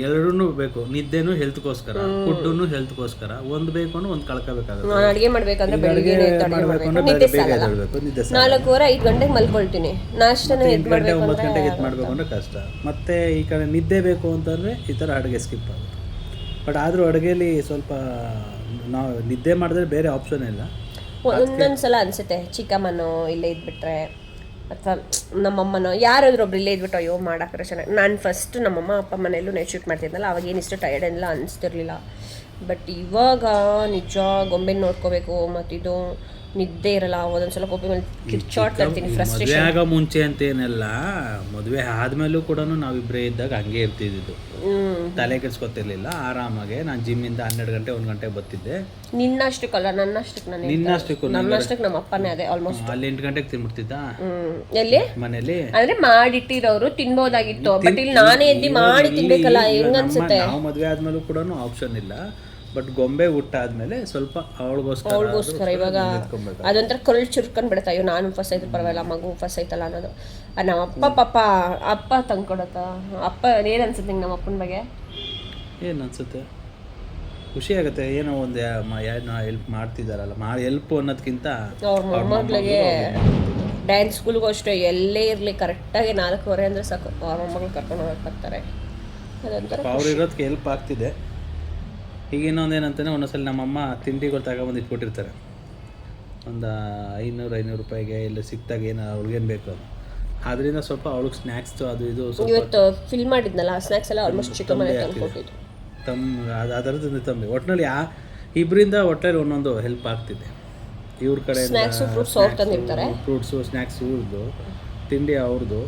ಎರಡೂ ಬೇಕು. ನಿದ್ದೆನೂ ಹೆಲ್ತ್ಗೋಸ್ಕರ, ಫುಡ್ಡೂ ಹೆಲ್ತ್ಗೋಸ್ಕರ. ಒಂದು ಬೇಕು ಅಂದ್ರೆ ಒಂದು ಕಳ್ಕೋಬೇಕಾಗುತ್ತೆ. ನಾನು ಅಡುಗೆ ಮಾಡ್ಬೇಕಂದ್ರೆ ಬೆಳಿಗ್ಗೆ 4:30-5 ಗಂಟೆಗೆ ಮಲ್ಕೊಳ್ತೀನಿ. ನಾಷ್ಟನ 8 ಗಂಟೆ 9 ಗಂಟೆಗೆ ಎದ್ದು ಮಾಡಬೇಕು ಅಂದರೆ ಕಷ್ಟ. ಮತ್ತು ಈ ಕಡೆ ನಿದ್ದೆ ಬೇಕು ಅಂತಂದರೆ ಈ ಥರ ಅಡುಗೆ ಸ್ಕಿಪ್ ಆಗುತ್ತೆ. ಬಟ್ ಆದರೂ ಅಡುಗೆಯಲ್ಲಿ ಸ್ವಲ್ಪ ನಾವು ನಿದ್ದೆ ಮಾಡಿದ್ರೆ ಬೇರೆ ಆಪ್ಷನ್ ಇಲ್ಲ. ಒಂದೊಂದು ಸಲ ಅನಿಸುತ್ತೆ ಚಿಕ್ಕಮ್ಮನೋ ಇಲ್ಲೇ ಇದ್ಬಿಟ್ರೆ ಅಥವಾ ನಮ್ಮಮ್ಮನೋ ಯಾರಾದ್ರೂ ಒಬ್ರು ಇಲ್ಲೇ ಇದ್ಬಿಟ್ಟು ಅಯ್ಯೋ ಮಾಡಾಕ್ರೆ ಚೆನ್ನಾಗಿ. ನಾನು ಫಸ್ಟ್ ನಮ್ಮಮ್ಮ ಅಪ್ಪ ಮನೆಯಲ್ಲೂ ನೈಟ್ ಶಿಫ್ಟ್ ಮಾಡ್ತಿದ್ನಲ್ಲ, ಅವಾಗ ಏನಿಷ್ಟು ಟಯರ್ಡ್ ಎಲ್ಲ ಅನಿಸ್ತಿರ್ಲಿಲ್ಲ. ಬಟ್ ಇವಾಗ ನಿಜ ಗೊಂಬೆನ ನೋಡ್ಕೋಬೇಕು, ಮತ್ತಿದು ನಿದ್ದೆ ಇರಲ್ಲ. ಒಂದೊಂದ್ಸಲ ಕೋಪಿ ಮೇಲೆ ಕಿರ್ಚಾಡ್ತಾ ಇರ್ತೀನಿ, ಫ್ರಸ್ಟ್ರೇಷನ್. ಮದುವೆ ಆಗೋ ಮುಂಚೆ ಅಂತ ಏನೆಲ್ಲ, ಮದುವೆ ಆದಮೇಲೂ ಕೂಡ ನಾವಿಬ್ಬರೇ ಇದ್ದಾಗ ಹಂಗೆ ಇರ್ತಿದ್ದು, ತಲೆ ಕೆಡ್ಸ್ಕೊತಿರ್ಲಿಲ್ಲ. ಆರಾಮಾಗೆ ನಾನು ಜಿಮ್ಮಿಂದ 12 ಗಂಟೆ 1 ಗಂಟೆ ಬರ್ತಿದ್ದೆ. ನಿನ್ನಷ್ಟಕ್ಕಲ್ಲ, ನನ್ನಷ್ಟಕ್ಕೆ. ನನ್ನಷ್ಟಕ್ಕೆ ನಮ್ಮ ಅಪ್ಪನೇ ಅದೇ ಆಲ್ಮೋಸ್ಟ್. ಅಲ್ಲಿ 8 ಗಂಟೆಗೆ ತಿನ್ಬಿಡ್ತಿದ್ದ ಎಲ್ಲಿ ಮನೇಲಿ. ಅಂದ್ರೆ ಮಾಡಿಟ್ಟಿರೋರು ತಿನ್ಬೋದಾಗಿತ್ತು, ಬಟ್ ಇಲ್ಲಿ ನಾನೇ ಎದ್ದು ಮಾಡಿ ತಿನ್ಬೇಕಲ್ಲ, ಹೆಂಗನ್ಸುತ್ತೆ. ನಾವು ಮದುವೆ ಆದ್ಮೇಲೂ ಕೂಡ ಆಪ್ಷನ್ ಇಲ್ಲ. ಬಟ್ ಗೊಂಬೆ ಹುಟ್ಟಾದ್ಮೇಲೆ ಸ್ವಲ್ಪ ಅವಳಿಗೋಸ್ಕರ ಇವಾಗ ಅದೊಂಥರ ಕಳ್ಳು ಚುರ್ಕೊಂಡ್ ಬಿಡುತ್ತೆ. ಅಯ್ಯೋ ನಾನು ಫಸ್ಟ್ ಆಯ್ತು ಪರವಾಗಿಲ್ಲ, ಮಗು ಫಸ್ಟ್ ಆಯ್ತಲ್ಲ ಅನ್ನೋದು. ನಮ್ಮ ಅಪ್ಪ ಪಾಪ ಅಪ್ಪ ತಂದ್ಕೊಡತ್ತ. ಅಪ್ಪ ಏನು ಅನ್ಸುತ್ತೆ ನಿಂಗೆ ನಮ್ಮ ಅಪ್ಪನ ಬಗ್ಗೆ? ಏನು ಅನ್ಸುತ್ತೆ, ಖುಷಿ ಆಗುತ್ತೆ. ಏನೋ ಒಂದು ಹೆಲ್ಪ್ ಮಾಡ್ತಿದ್ದಾರಲ್ಲ, ಹೆಲ್ಪ್ ಅನ್ನೋದಕ್ಕಿಂತ ಅವ್ರ ಮೊಮ್ಮಗಳಿಗೆ ಡ್ಯಾನ್ಸ್ ಸ್ಕೂಲ್ಗೂ ಅಷ್ಟೇ, ಎಲ್ಲೇ ಇರಲಿ ಕರೆಕ್ಟಾಗಿ 4:15 ಅಂದರೆ ಸಾಕು ಅವ್ರ ಮೊಮ್ಮಗಳು ಕರ್ಕೊಂಡು ಹೋಗಕ್ಕೆ ಬರ್ತಾರೆ. ಅದೊಂಥರ ಅವ್ರು ಇರೋದಕ್ಕೆ ಹೆಲ್ಪ್ ಆಗ್ತಿದೆ. ಈಗ ಇನ್ನೊಂದೇನಂತಾನೆ, ಒಂದೊಂದ್ಸಲ ನಮ್ಮಮ್ಮ ತಿಂಡಿಗಳು ತಗೊಬಂದು ಇಟ್ಕೊಟ್ಟಿರ್ತಾರೆ. ಒಂದು 500 ರೂಪಾಯಿಗೆ ಇಲ್ಲ ಸಿಕ್ತಾಗ ಏನು ಅವ್ಳಿಗೇನು ಬೇಕು ಅದು. ಅದರಿಂದ ಸ್ವಲ್ಪ ಅವ್ಳಿಗೆ ಸ್ನ್ಯಾಕ್ಸು ಅದು ಇದು ಇವತ್ತು ಫಿಲ್ ಮಾಡಿದ್ನಲ್ಲ, ಸ್ನ್ಯಾಕ್ಸ್ ಎಲ್ಲ ಆಲ್ಮೋಸ್ಟ್ ಚಿಕ್ಕ ಮನೆ ತಂದುಕೊಟ್ಟಿದ್ದು. ಅದರದ್ದು ತಂಬಿ ಒಟ್ಟಿನಲ್ಲಿ ಇಬ್ಬರಿಂದ ಒಟ್ಟಲ್ಲಿ ಒಂದೊಂದು ಹೆಲ್ಪ್ ಆಗ್ತಿದೆ. ಇವ್ರ ಕಡೆ ಸ್ನ್ಯಾಕ್ಸು ಫ್ರೂಟ್ಸ್ ಅವ್ರು ತಂದಿರ್ತಾರೆ. ಫ್ರೂಟ್ಸು ಸ್ನ್ಯಾಕ್ಸ್ ಇವ್ರದ್ದು, ತಿಂಡಿ ಅವ್ರದ್ದು.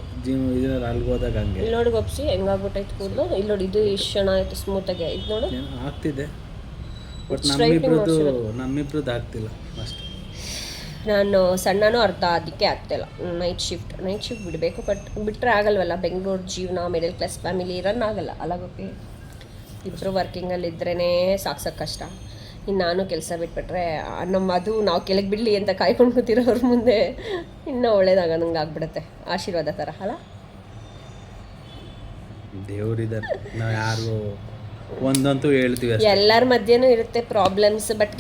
ಇದನ್ನ ಅಲ್ಲಿಗೆ ಹೋದಾಗ ಹಂಗೆ ಇಲ್ಲಿ ನೋಡಿ ಗೊಪ್ಸಿ ಹೆಂಗಾಗ್ಬಿಟ್ಟೈತೆ ಕೂದಲು. ಇಲ್ಲಿ ನೋಡಿ ಇದು ಇಷ್ಟು ಚೆನ್ನಾಗಿತ್ತು ಸ್ಮೂತಾಗಿ. ಇದು ನೋಡು ಆಗ್ತಿದೆ. ಬಟ್ ನಮ್ಮಿಬ್ರದ್ದು ಆಗ್ತಿಲ್ಲ ಅಷ್ಟೇ. ನಾನು ಸಣ್ಣನೂ ಅರ್ಧ ಅದಕ್ಕೆ ಆಗ್ತಾಯಿಲ್ಲ. ನೈಟ್ ಶಿಫ್ಟ್ ಬಿಡಬೇಕು, ಬಟ್ ಬಿಟ್ಟರೆ ಆಗಲ್ವಲ್ಲ. ಬೆಂಗಳೂರು ಜೀವನ, ಮಿಡಲ್ ಕ್ಲಾಸ್ ಫ್ಯಾಮಿಲಿ ರನ್ ಆಗಲ್ಲ ಅಲ್ಲ ಗೊಪ್ಪಿ. ಇಬ್ಬರು ವರ್ಕಿಂಗಲ್ಲಿದ್ರೇ ಸಾಕ್ಸೋಕ್ಕೆ ಕಷ್ಟ. ಇನ್ನು ನಾನು ಕೆಲಸ ಬಿಟ್ಬಿಟ್ರೆ ಅದು ನಾವು ಕೆಳಗೆ ಬಿಡಲಿ ಅಂತ ಕಾಯ್ಕೊಂಡು ಕೂತಿರೋರ ಮುಂದೆ ಇನ್ನೂ ಒಳ್ಳೇದಾಗಂಗೆ ಆಗ್ಬಿಡುತ್ತೆ. ಆಶೀರ್ವಾದ ಥರ ಅಲ್ಲ. ದೇವರಿದ್ದಾರೆ, ನಾವು ಯಾರು ಒಂದಂತೂ ಹೇಳ್ತೀವಿ ಅಷ್ಟೇ. ಎಲ್ಲರ ಮಧ್ಯೆನೂ ಇರುತ್ತೆ ಪ್ರಾಬ್ಲಮ್ಸ್. ಬಟ್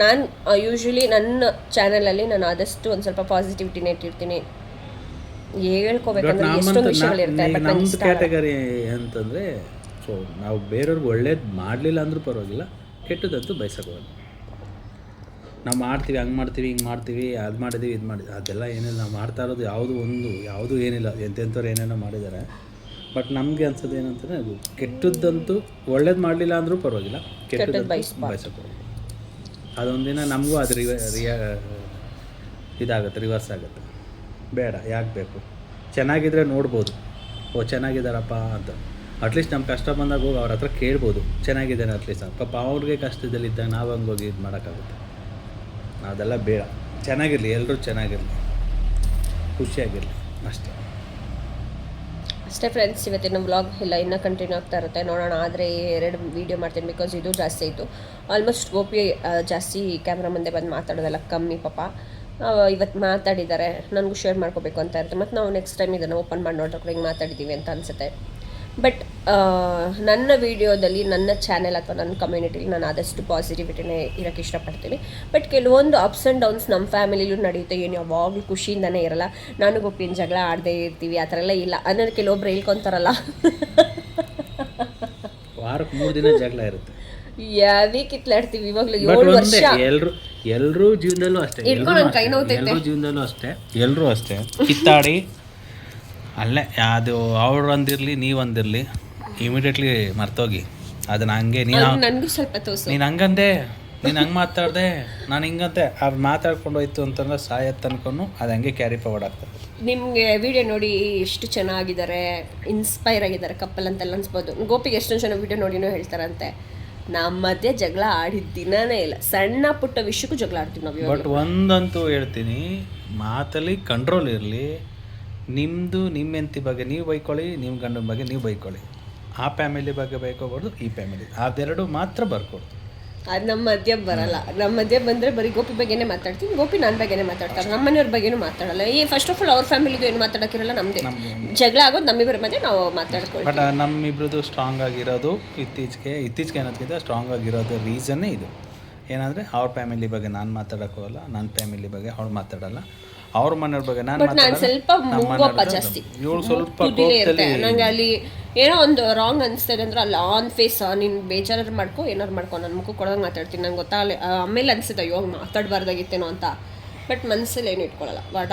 ನಾನು ಯೂಶ್ವಲಿ ನನ್ನ ಚಾನಲಲ್ಲಿ ನಾನು ಆದಷ್ಟು ಒಂದು ಸ್ವಲ್ಪ ಪಾಸಿಟಿವಿಟಿನೇ ಇಟ್ಟಿರ್ತೀನಿ. ಹೇಳ್ಕೋಬೇಕಂದ್ರೆ ಎಷ್ಟೊಂದು ವಿಷಯಗಳಿರುತ್ತೆ. ಬಟ್ ನಮ್ಮದು ಕ್ಯಾಟಗರಿ ಅಂತಂದರೆ, ಸೊ ನಾವು ಬೇರೆಯವ್ರಿಗೆ ಒಳ್ಳೇದು ಮಾಡಲಿಲ್ಲ ಅಂದರೂ ಪರವಾಗಿಲ್ಲ, ಕೆಟ್ಟದಂತೂ ಬಯಸೋಕ್ಕೋಗಲ್ಲ. ನಾವು ಮಾಡ್ತೀವಿ, ಹಂಗೆ ಮಾಡ್ತೀವಿ, ಹಿಂಗೆ ಮಾಡ್ತೀವಿ, ಅದು ಮಾಡಿದ್ದೀವಿ, ಇದು ಮಾಡಿದ್ವಿ, ಅದೆಲ್ಲ ಏನಿಲ್ಲ. ನಾವು ಮಾಡ್ತಾ ಇರೋದು ಯಾವುದೂ ಏನಿಲ್ಲ. ಎಂತೆಂಥವ್ರು ಏನೇನೋ ಮಾಡಿದ್ದಾರೆ. ಬಟ್ ನಮಗೆ ಅನ್ಸೋದು ಏನಂತಂದರೆ, ಅದು ಕೆಟ್ಟದ್ದಂತೂ ಒಳ್ಳೇದು ಮಾಡಲಿಲ್ಲ ಅಂದರೂ ಪರವಾಗಿಲ್ಲ, ಕೆಟ್ಟದ್ದು ಬಯಸೋಕ್ಕೋಗಲ್ಲ. ಅದೊಂದಿನ ನಮಗೂ ಅದು ಇದಾಗುತ್ತೆ, ರಿವರ್ಸ್ ಆಗುತ್ತೆ. ಬೇಡ, ಯಾಕೆ ಬೇಕು? ಚೆನ್ನಾಗಿದ್ದರೆ ನೋಡ್ಬೋದು, ಓ ಚೆನ್ನಾಗಿದ್ದಾರಪ್ಪ ಅಂತ. ಅಟ್ಲೀಸ್ಟ್ ನಮ್ಮ ಕಷ್ಟ ಬಂದಾಗ ಹೋಗಿ ಅವ್ರ ಹತ್ರ ಕೇಳ್ಬೋದು, ಚೆನ್ನಾಗಿದ್ದಾನೆ ಅಟ್ಲೀಸ್ಟ್. ಪಾಪ ಅವ್ರಿಗೆ ಕಷ್ಟದಲ್ಲಿದ್ದಾಗ ನಾವು ಹಂಗೆ ಹೋಗಿ ಇದು ಮಾಡೋಕ್ಕಾಗುತ್ತೆ? ಅದೆಲ್ಲ ಬೇಡ. ಚೆನ್ನಾಗಿರಲಿ, ಎಲ್ಲರೂ ಚೆನ್ನಾಗಿರಲಿ, ಖುಷಿಯಾಗಿರಲಿ ಅಷ್ಟೇ. ಫ್ರೆಂಡ್ಸ್, ಇವತ್ತಿನ ವ್ಲಾಗ್ ಇಲ್ಲ ಇನ್ನೂ ಕಂಟಿನ್ಯೂ ಆಗ್ತಾ ಇರುತ್ತೆ. ನೋಡೋಣ. ಆದರೆ 2 ವೀಡಿಯೋ ಮಾಡ್ತೀನಿ, ಬಿಕಾಸ್ ಇದು ಜಾಸ್ತಿ ಆಯಿತು. ಆಲ್ಮೋಸ್ಟ್ ಗೋಪಿ ಜಾಸ್ತಿ ಕ್ಯಾಮ್ರಾ ಮುಂದೆ ಬಂದು ಮಾತಾಡೋದೆಲ್ಲ ಕಮ್ಮಿ. ಪಾಪ ಇವತ್ತು ಮಾತಾಡಿದ್ದಾರೆ, ನನಗೂ ಶೇರ್ ಮಾಡ್ಕೋಬೇಕು ಅಂತ ಇರುತ್ತೆ. ಮತ್ತು ನಾವು ನೆಕ್ಸ್ಟ್ ಟೈಮ್ ಇದನ್ನು ಓಪನ್ ಮಾಡಿ ನೋಡೋಕೆ ಹಿಂಗೆ ಮಾತಾಡಿದ್ದೀವಿ ಅಂತ ಅನಿಸುತ್ತೆ. ಬಟ್ ನನ್ನ ವೀಡಿಯೋದಲ್ಲಿ, ನನ್ನ ಚಾನೆಲ್ ಅಥವಾ ನನ್ನ ಕಮ್ಯುನಿಟಿಲಿ ನಾನು ಆದಷ್ಟು ಪಾಸಿಟಿವಿಟಿನೇ ಇರೋಕ್ಕೆ ಇಷ್ಟಪಡ್ತೀನಿ. ಬಟ್ ಕೆಲವೊಂದು ಅಪ್ಸ್ ಆ್ಯಂಡ್ ಡೌನ್ಸ್ ನಮ್ಮ ಫ್ಯಾಮಿಲಿಲೂ ನಡೆಯುತ್ತೆ. ಏನು ಯಾವಾಗಲೂ ಖುಷಿಯಿಂದನೇ ಇರಲ್ಲ. ನಾನು ಗೋಪಿನ ಜಗಳ ಆಡದೇ ಇರ್ತೀವಿ, ಆ ಥರ ಎಲ್ಲ ಇಲ್ಲ ಅನ್ನೋದು ಕೆಲವೊಬ್ರು ಹೇಳ್ಕೊತಾರಲ್ಲ. ವಾರಕ್ಕೆ 3 ದಿನ ಜಗಳ ಇರುತ್ತೆ, ಯಾವೇ ಕಿತ್ಲಾಡ್ತೀವಿ. ಇವಾಗಲೂ 7 ವರ್ಷ ಎಲ್ಲರೂ ಜೀವನದಲ್ಲೂ ಅಷ್ಟೇ, ಜೀವನದಲ್ಲೂ ಅಷ್ಟೇ, ಎಲ್ಲರೂ ಅಷ್ಟೇ ಕಿತ್ತಾಡಿ ಅಲ್ಲೇ ಅದು ಅವ್ರು ಅಂದಿರಲಿ, ನೀವು ಅಂದಿರಲಿ, ಇಮಿಡಿಯೇಟ್ಲಿ ಮರ್ತೋಗಿ ಅದನ್ನ ಹಂಗೆ ನನಗೂ ಸ್ವಲ್ಪ ತೋರಿಸು. ನೀನು ಹಂಗಂದೆ, ನೀನು ಹಂಗೆ ಮಾತಾಡಿದೆ, ನಾನು ಹಿಂಗಂತೆ ಅವ್ರು ಮಾತಾಡ್ಕೊಂಡು ಹೋಯ್ತು ಅಂತಂದ್ರೆ ಸಾಯತ್ತೆ ಅನ್ಕೊಂಡು ಅದು ಹಂಗೆ ಕ್ಯಾರಿ ಫಾರ್ವರ್ಡ್ ಆಗ್ತದೆ. ನಿಮಗೆ ವಿಡಿಯೋ ನೋಡಿ ಎಷ್ಟು ಚೆನ್ನಾಗಿದ್ದಾರೆ, ಇನ್ಸ್ಪೈರ್ ಆಗಿದ್ದಾರೆ ಕಪ್ಪಲ್ ಅಂತೆಲ್ಲ ಅನ್ಸ್ಬೋದು. ಗೋಪಿಗೆ ಎಷ್ಟೊಂದು ಜನ ವಿಡಿಯೋ ನೋಡಿನೂ ಹೇಳ್ತಾರಂತೆ, ನಮ್ಮ ಮಧ್ಯೆ ಜಗಳ ಆಡಿದ ದಿನನೇ ಇಲ್ಲ. ಸಣ್ಣ ಪುಟ್ಟ ವಿಷಯಕ್ಕೂ ಜಗಳ ಆಡ್ತೀವಿ ನಾವು. ಬಟ್ ಒಂದಂತೂ ಹೇಳ್ತೀನಿ, ಮಾತಲ್ಲಿ ಕಂಟ್ರೋಲ್ ಇರಲಿ. ನಿಮ್ಮದು ನಿಮ್ಮ ಹೆಂಡತಿ ಬಗ್ಗೆ ನೀವು ಬೈಕೊಳ್ಳಿ, ನಿಮ್ಮ ಗಂಡನ ಬಗ್ಗೆ ನೀವು ಬೈಕೊಳ್ಳಿ. ಆ ಫ್ಯಾಮಿಲಿ ಬಗ್ಗೆ ಬೈಕೋಬಾರ್ದು, ಈ ಫ್ಯಾಮಿಲಿ, ಅದೆರಡು ಮಾತ್ರ ಬರ್ಕೊಡ್ತು. ಅದು ನಮ್ಮ ಮಧ್ಯೆ ಬರಲ್ಲ. ನಮ್ಮ ಮಧ್ಯೆ ಬಂದರೆ ಬರೀ ಗೋಪಿ ಬಗ್ಗೆನೇ ಮಾತಾಡ್ತೀನಿ, ಗೋಪಿ ನನ್ನ ಬಗ್ಗೆನೇ ಮಾತಾಡ್ತಾರೆ. ನಮ್ಮ ಮನೆಯವ್ರ ಬಗ್ಗೆನೂ ಮಾತಾಡಲ್ಲ. ಫಸ್ಟ್ ಆಫ್ ಆಲ್ ಅವ್ರ ಫ್ಯಾಮಿಲಿದು ಏನು ಮಾತಾಡೋಕ್ಕಿರಲ್ಲ, ನಮ್ಮದೇ ಜಗಳ ಆಗೋದು ನಮ್ಮಿಬ್ಬರ ಮಧ್ಯೆ ನಾವು ಮಾತಾಡ್ಕೊಳ್ಳಿ. ಬಟ್ ನಮ್ಮಿಬ್ರದ್ದು ಸ್ಟ್ರಾಂಗ್ ಆಗಿರೋದು ಇತ್ತೀಚೆಗೆ ಅನ್ನೋದಕ್ಕಿಂತ ಸ್ಟ್ರಾಂಗ್ ಆಗಿರೋದು ರೀಸನ್ನೇ ಇದು. ಏನಂದರೆ ಅವ್ರ ಫ್ಯಾಮಿಲಿ ಬಗ್ಗೆ ನಾನು ಮಾತಾಡೋಕ್ಕೋಗಲ್ಲ, ನನ್ನ ಫ್ಯಾಮಿಲಿ ಬಗ್ಗೆ ಅವ್ರು ಮಾತಾಡಲ್ಲ, ಅವ್ರ ಮನೆಯವ್ರ ಬಗ್ಗೆ ನಾನು ಸ್ವಲ್ಪ ಮುಂಗೋಪ ಜಾಸ್ತಿ. ಇವಳು ಸ್ವಲ್ಪ ನಂಗೆ ಅಲ್ಲಿ ಏನೋ ಒಂದು ರಾಂಗ್ ಅನಿಸ್ತದೆ ಅಂದ್ರೆ ಅಲ್ಲಿ ಆನ್ ಫೇಸ್ ನೀನು ಬೇಜಾರು ಮಾಡ್ಕೊ, ಏನಾರು ಮಾಡ್ಕೊ, ನನ್ನ ಮುಖ ಕೊಡೋಂಗೆ ಮಾತಾಡ್ತೀನಿ. ನಂಗೆ ಗೊತ್ತಾಗಲಿ. ಆಮೇಲೆ ಅನಿಸುತ್ತೆ ಅಯ್ಯೋ ಮಾತಾಡಬಾರ್ದಾಗಿತ್ತೇನೋ ಅಂತ. ಬಟ್ ಮನಸ್ಸಲ್ಲಿ ಏನು ಇಟ್ಕೊಳ್ಳಲ್ಲ, ವಡ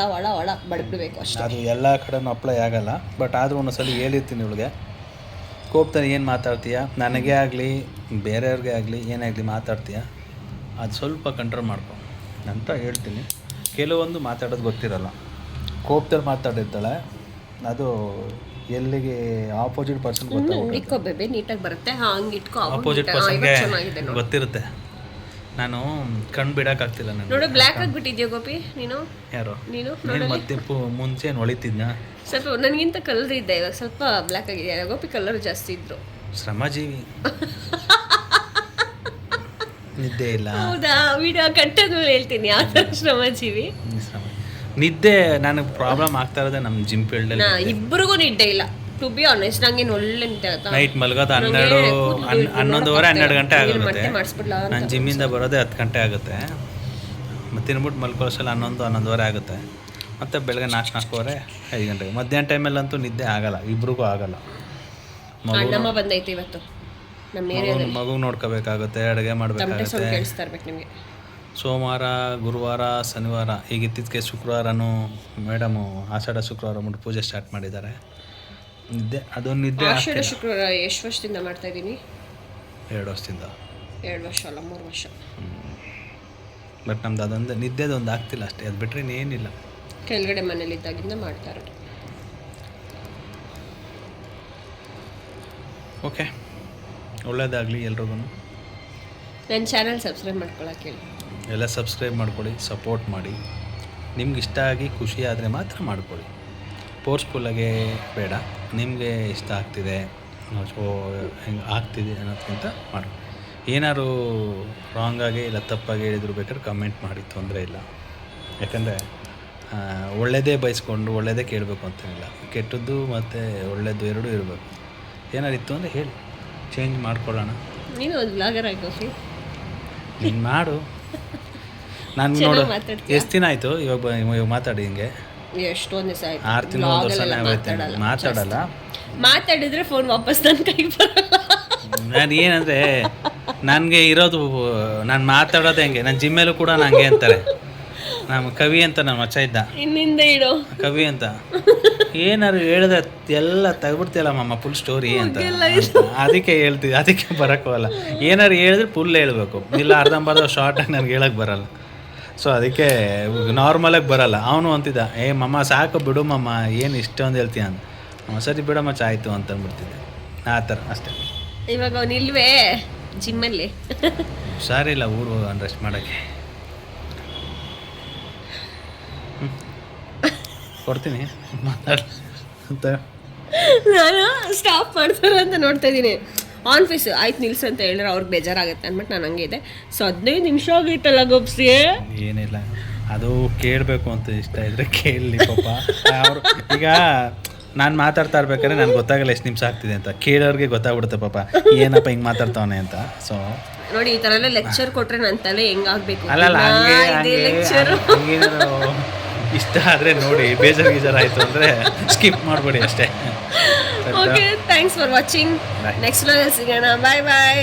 ಬಡ್ಬಿಡ್ಬೇಕು ಅಷ್ಟೇ. ಅದು ಎಲ್ಲ ಕಡೆನೂ ಅಪ್ಲೈ ಆಗಲ್ಲ. ಬಟ್ ಆದರೂ ಒಂದೊಂದ್ಸಲ ಹೇಳಿರ್ತೀನಿ ಇವಳಿಗೆ, ಕೋಪ್ತಾನೆ ಏನು ಮಾತಾಡ್ತೀಯ, ನನಗೆ ಆಗಲಿ ಬೇರೆಯವ್ರಿಗೆ ಆಗಲಿ ಏನೇ ಆಗಲಿ ಮಾತಾಡ್ತೀಯ, ಅದು ಸ್ವಲ್ಪ ಕಂಟ್ರೋಲ್ ಮಾಡ್ಕೊ ಅಂತ ಹೇಳ್ತೀನಿ. ಕೆಲವೊಂದು ಮಾತಾಡೋದು ಗೊತ್ತಿರಲ್ಲ, ಕೋಪದಲ್ಲಿ ಮಾತಾಡಿರ್ತಾಳೆ, ಅದು ಎಲ್ಲಿಗೆ ಆಪೋಸಿಟ್ ಪರ್ಸನ್ ಗೊತ್ತಾಗುತ್ತೆ, ನೀಟಾಗಿ ಬರುತ್ತೆ. ಆಪೋಸಿಟ್ ಪರ್ಸನ್ಗೆ ಗೊತ್ತಿರುತ್ತೆ. ನಾನು ಕಣ್ಣು ಬಿಡೋಕ್ಕಾಗ್ತಿಲ್ಲ ನನಗೆ. ನೋಡು ಬ್ಲ್ಯಾಕ್ ಆಗಿಬಿಟ್ಟಿದ್ಯಾ ಗೋಪಿ ನೀನು. ಯಾರು ನೀನು? ಮತ್ತೆ ಮುಂಚೆ ಏನು ಹೊಳಿತಿದ್ನಾ? ಸ್ವಲ್ಪ ನನಗಿಂತ ಕಲರ್ ಇದ್ದೆ, ಇವಾಗ ಸ್ವಲ್ಪ ಬ್ಲ್ಯಾಕ್ ಆಗಿದೆ. ಗೋಪಿ ಕಲರ್ ಜಾಸ್ತಿ ಇದ್ರು. ಶ್ರಮಜೀವಿ. ನಿದ್ದೆ ಇಲ್ಲ. ಹೌದಾ? ವಿಡಿಯೋ ಕಟ್ಟೋದ್ಮೇಲೆ ಹೇಳ್ತೀನಿ ಯಾವ ಥರ ಶ್ರಮಜೀವಿ. ನಿದ್ದೆ ನನಗೆ ಪ್ರಾಬ್ಲಮ್ ಆಗ್ತಾ ಇರೋದೇ ನಮ್ಮ ಜಿಮ್ ಫೀಲ್ಡಲ್ಲಿ. ಇಬ್ಬರಿಗೂ ನಿದ್ದೆ ಇಲ್ಲ, ಟು ಬಿ ಆನೆಸ್ಟ್. ನಂಗೇನು ಒಳ್ಳೆ ನಿದ್ದೆ ಆಗುತ್ತೆ. ನೈಟ್ ಮಲಗೋದು 11 ಗಂಟೆ ಆಗುತ್ತೆ. ನಾನು ಜಿಮ್ಮಿಂದ ಬರೋದೇ 10 ಗಂಟೆ ಆಗುತ್ತೆ. ಮತ್ತೆ ತಿನ್ಬಿಟ್ಟು ಮಲ್ಕೊಳ್ಳೋಸಲ್ಲ 11-11:30 ಆಗುತ್ತೆ. ಮತ್ತು ಬೆಳಗ್ಗೆ 4-4:15 5 ಗಂಟೆಗೆ. ಮಧ್ಯಾಹ್ನ ಟೈಮಲ್ಲಂತೂ ನಿದ್ದೆ ಆಗಲ್ಲ, ಇಬ್ರಿಗೂ ಆಗಲ್ಲ. ಅಣ್ಣಮ್ಮ ಬಂದೈತೆ ಇವತ್ತು ನಮ್ಮ ಏರಿಯಾದಲ್ಲಿ. ಮಗು ನೋಡ್ಕೋಬೇಕಾಗುತ್ತೆ, ಅಡುಗೆ ಮಾಡಬೇಕಾಗುತ್ತೆ. ಸೋಮವಾರ, ಗುರುವಾರ, ಶನಿವಾರ, ಈಗ ಇತ್ತೀಚೆಗೆ ಶುಕ್ರವಾರನೂ ಮೇಡಮು ಆಷಾಢ ಶುಕ್ರವಾರ ಮುಟ್ಟು ಪೂಜೆ ಸ್ಟಾರ್ಟ್ ಮಾಡಿದ್ದಾರೆ. ನಿದ್ದೆ ಅದೊಂದು ನಿದ್ದೆ. ಆಷಾಢ ಶುಕ್ರವಾರ ಎಷ್ಟು ವರ್ಷದಿಂದ ಮಾಡ್ತಾ ಇದ್ದೀನಿ? 2 ವರ್ಷದಿಂದ. 2 ವರ್ಷ ಅಲ್ಲ 3 ವರ್ಷ. ಬಟ್ ನಮ್ದು ಅದೊಂದು ನಿದ್ದೆದೊಂದು ಆಗ್ತಿಲ್ಲ ಅಷ್ಟೇ, ಅದು ಬಿಟ್ಟರೆ ಇನ್ನೇನಿಲ್ಲ. ಕೆಳಗಡೆ ಮನೇಲಿದ್ದಾಗಿಂದ ಮಾಡ್ತಾರೆ. ಓಕೆ, ಒಳ್ಳೆಯದಾಗಲಿ ಎಲ್ರಿಗೂ. ನನ್ನ ಚಾನಲ್ ಸಬ್ಸ್ಕ್ರೈಬ್ ಮಾಡ್ಕೊಳಕ್ಕೆ ಹೇಳಿ. ಎಲ್ಲ ಸಬ್ಸ್ಕ್ರೈಬ್ ಮಾಡ್ಕೊಳ್ಳಿ, ಸಪೋರ್ಟ್ ಮಾಡಿ. ನಿಮ್ಗೆ ಇಷ್ಟ ಆಗಿ ಖುಷಿ ಆದರೆ ಮಾತ್ರ ಮಾಡ್ಕೊಳ್ಳಿ. ಫೋರ್ಸ್ಫುಲ್ಲಾಗೆ ಬೇಡ, ನಿಮಗೆ ಇಷ್ಟ ಆಗ್ತಿದೆ ಸೊ ಹೆಂಗೆ ಆಗ್ತಿದೆ ಅನ್ನೋದಕ್ಕಿಂತ ಮಾಡಿ. ಏನಾದ್ರು ರಾಂಗಾಗಿ ಇಲ್ಲ ತಪ್ಪಾಗಿ ಹೇಳಿದ್ರು ಬೇಕಾದ್ರೆ ಕಮೆಂಟ್ ಮಾಡಿ, ತೊಂದರೆ ಇಲ್ಲ. ಯಾಕಂದರೆ ಒಳ್ಳೆಯದೇ ಬಯಸ್ಕೊಂಡು ಒಳ್ಳೆಯದೇ ಕೇಳಬೇಕು ಅಂತೇನಿಲ್ಲ, ಕೆಟ್ಟದ್ದು ಮತ್ತು ಒಳ್ಳೆಯದು ಎರಡೂ ಇರಬೇಕು. ಏನಾರು ಇತ್ತು ಅಂದರೆ ಹೇಳಿ, ಚೇಂಜ್ ಮಾಡ್ಕೊಳ್ಳೋಣ. ನೀನು ಒಂದು ಬ್ಲಾಗರ್ ಆಗೋಫಿ, ನೀನು ಮಾಡು. ನಾನು ನೋಡು ಎಷ್ಟು ದಿನ ಆಯಿತು ಇವಾಗ ಮಾತಾಡಿ ಹಿಂಗೆ. ಎಷ್ಟೊಂದು ದಿವಸ ಆಯ್ತು, 6 ತಿಂಗಳು 1 ವರ್ಷನೇ ಆಗೋಯ್ತು ಮಾತಾಡಲ್ಲ. ಮಾತಾಡಿದ್ರೆ ಫೋನ್ ವಾಪಸ್ ನನ್ನ ಕೈಗೆ ಬರಲ್ಲ. ನಾನು ಏನಂದರೆ ನನಗೆ ಇರೋದು, ನಾನು ಮಾತಾಡೋದು ಹೆಂಗೆ, ನನ್ನ ಜಿಮ್ಮೇಲೂ ಕೂಡ ನನಗೆ ಅಂತಾರೆ. ನಮ್ಮ ಕವಿ ಅಂತ ನಮ್ಮ ಮಚ್ಚ ಇದ್ದ, ಇನ್ನಿಂದ ಇಡು ಕವಿ ಅಂತ. ಏನಾರು ಹೇಳಿದ್ರೆ ಎಲ್ಲ ತೆಗ್ಬಿಡ್ತೀಯಲ್ಲ ಮಮ್ಮ ಫುಲ್ ಸ್ಟೋರಿ ಅಂತ. ಅದಕ್ಕೆ ಹೇಳ್ತೀವಿ, ಅದಕ್ಕೆ ಬರೋಕ್ಕಲ್ಲ. ಏನಾರು ಹೇಳಿದ್ರೆ ಫುಲ್ ಹೇಳ್ಬೇಕು, ಇಲ್ಲ ಅರ್ಧಂಬರ್ಧ ಶಾರ್ಟಾಗಿ ನನಗೆ ಹೇಳೋಕ್ಕೆ ಬರಲ್ಲ. ಸೊ ಅದಕ್ಕೆ ನಾರ್ಮಲಾಗಿ ಬರಲ್ಲ. ಅವನು ಅಂತಿದ್ದ, ಮಮ್ಮ ಸಾಕು ಬಿಡು ಮಮ್ಮ, ಏನು ಇಷ್ಟೊಂದು ಹೇಳ್ತೀಯ ಅಂತ. ಸರಿ ಬಿಡಮ್ಮ ಆಯಿತು ಅಂತ ಅಂದ್ಬಿಡ್ತಿದ್ದೆ. ಆ ಥರ ಅಷ್ಟೇ. ಇವಾಗ ಅವನು ಇಲ್ವೇ ಜಿಮ್ಮಲ್ಲಿ? ಹುಷಾರಿಲ್ಲ, ಊರು ಹೋಗೋಣ ರೆಸ್ಟ್ ಮಾಡೋಕ್ಕೆ. ಕೊಡ್ತೀನಿ ಮಾತಾಡ ಅಂತ. ನಾನು ಸ್ಟಾಪ್ ಮಾಡ್ತಾರೆ ಅಂತ ನೋಡ್ತಾ ಇದ್ದೀನಿ. ಆನ್ ಫೇಸ್ ಆಯ್ತು ನಿಲ್ಸು ಅಂತ ಹೇಳಿದ್ರೆ ಅವ್ರಿಗೆ ಬೇಜಾರಾಗುತ್ತೆ ಅಂದ್ಬಿಟ್ಟು ನಾನು ಹಂಗೆ ಇದೆ. ಸೊ 15 ನಿಮಿಷ ಆಗೈತಲ್ಲ ಗೊಬ್ಸಿ. ಏನಿಲ್ಲ, ಅದು ಕೇಳಬೇಕು ಅಂತ ಇಷ್ಟ ಇದ್ದರೆ ಕೇಳಲಿ ಪಾಪ. ಅವರು ಈಗ ನಾನು ಮಾತಾಡ್ತಾ ಇರ್ಬೇಕಾದ್ರೆ ನನಗೆ ಗೊತ್ತಾಗಲ್ಲ ಎಷ್ಟು ನಿಮಿಷ ಆಗ್ತಿದೆ ಅಂತ. ಕೇಳೋರಿಗೆ ಗೊತ್ತಾಗ್ಬಿಡುತ್ತೆ ಪಾಪ, ಏನಪ್ಪ ಹಿಂಗೆ ಮಾತಾಡ್ತಾವನೆ ಅಂತ. ಸೊ ನೋಡಿ, ಈ ಥರ ಎಲ್ಲ ಲೆಕ್ಚರ್ ಕೊಟ್ಟರೆ ನನ್ನ ತಲೆ ಹೆಂಗಾಗಬೇಕು. ಅಲ್ಲಲ್ಲ, ಹಂಗೇನಾದ್ರು ಇಷ್ಟ ಆದರೆ ನೋಡಿ, ಬೇಜಾರಾಯಿತು ಅಂದರೆ ಸ್ಕಿಪ್ ಮಾಡಿಬಿಡಿ ಅಷ್ಟೇ. Okay, thanks for watching. Next ಸಿಗೋಣ. ಬಾಯ್ ಬಾಯ್.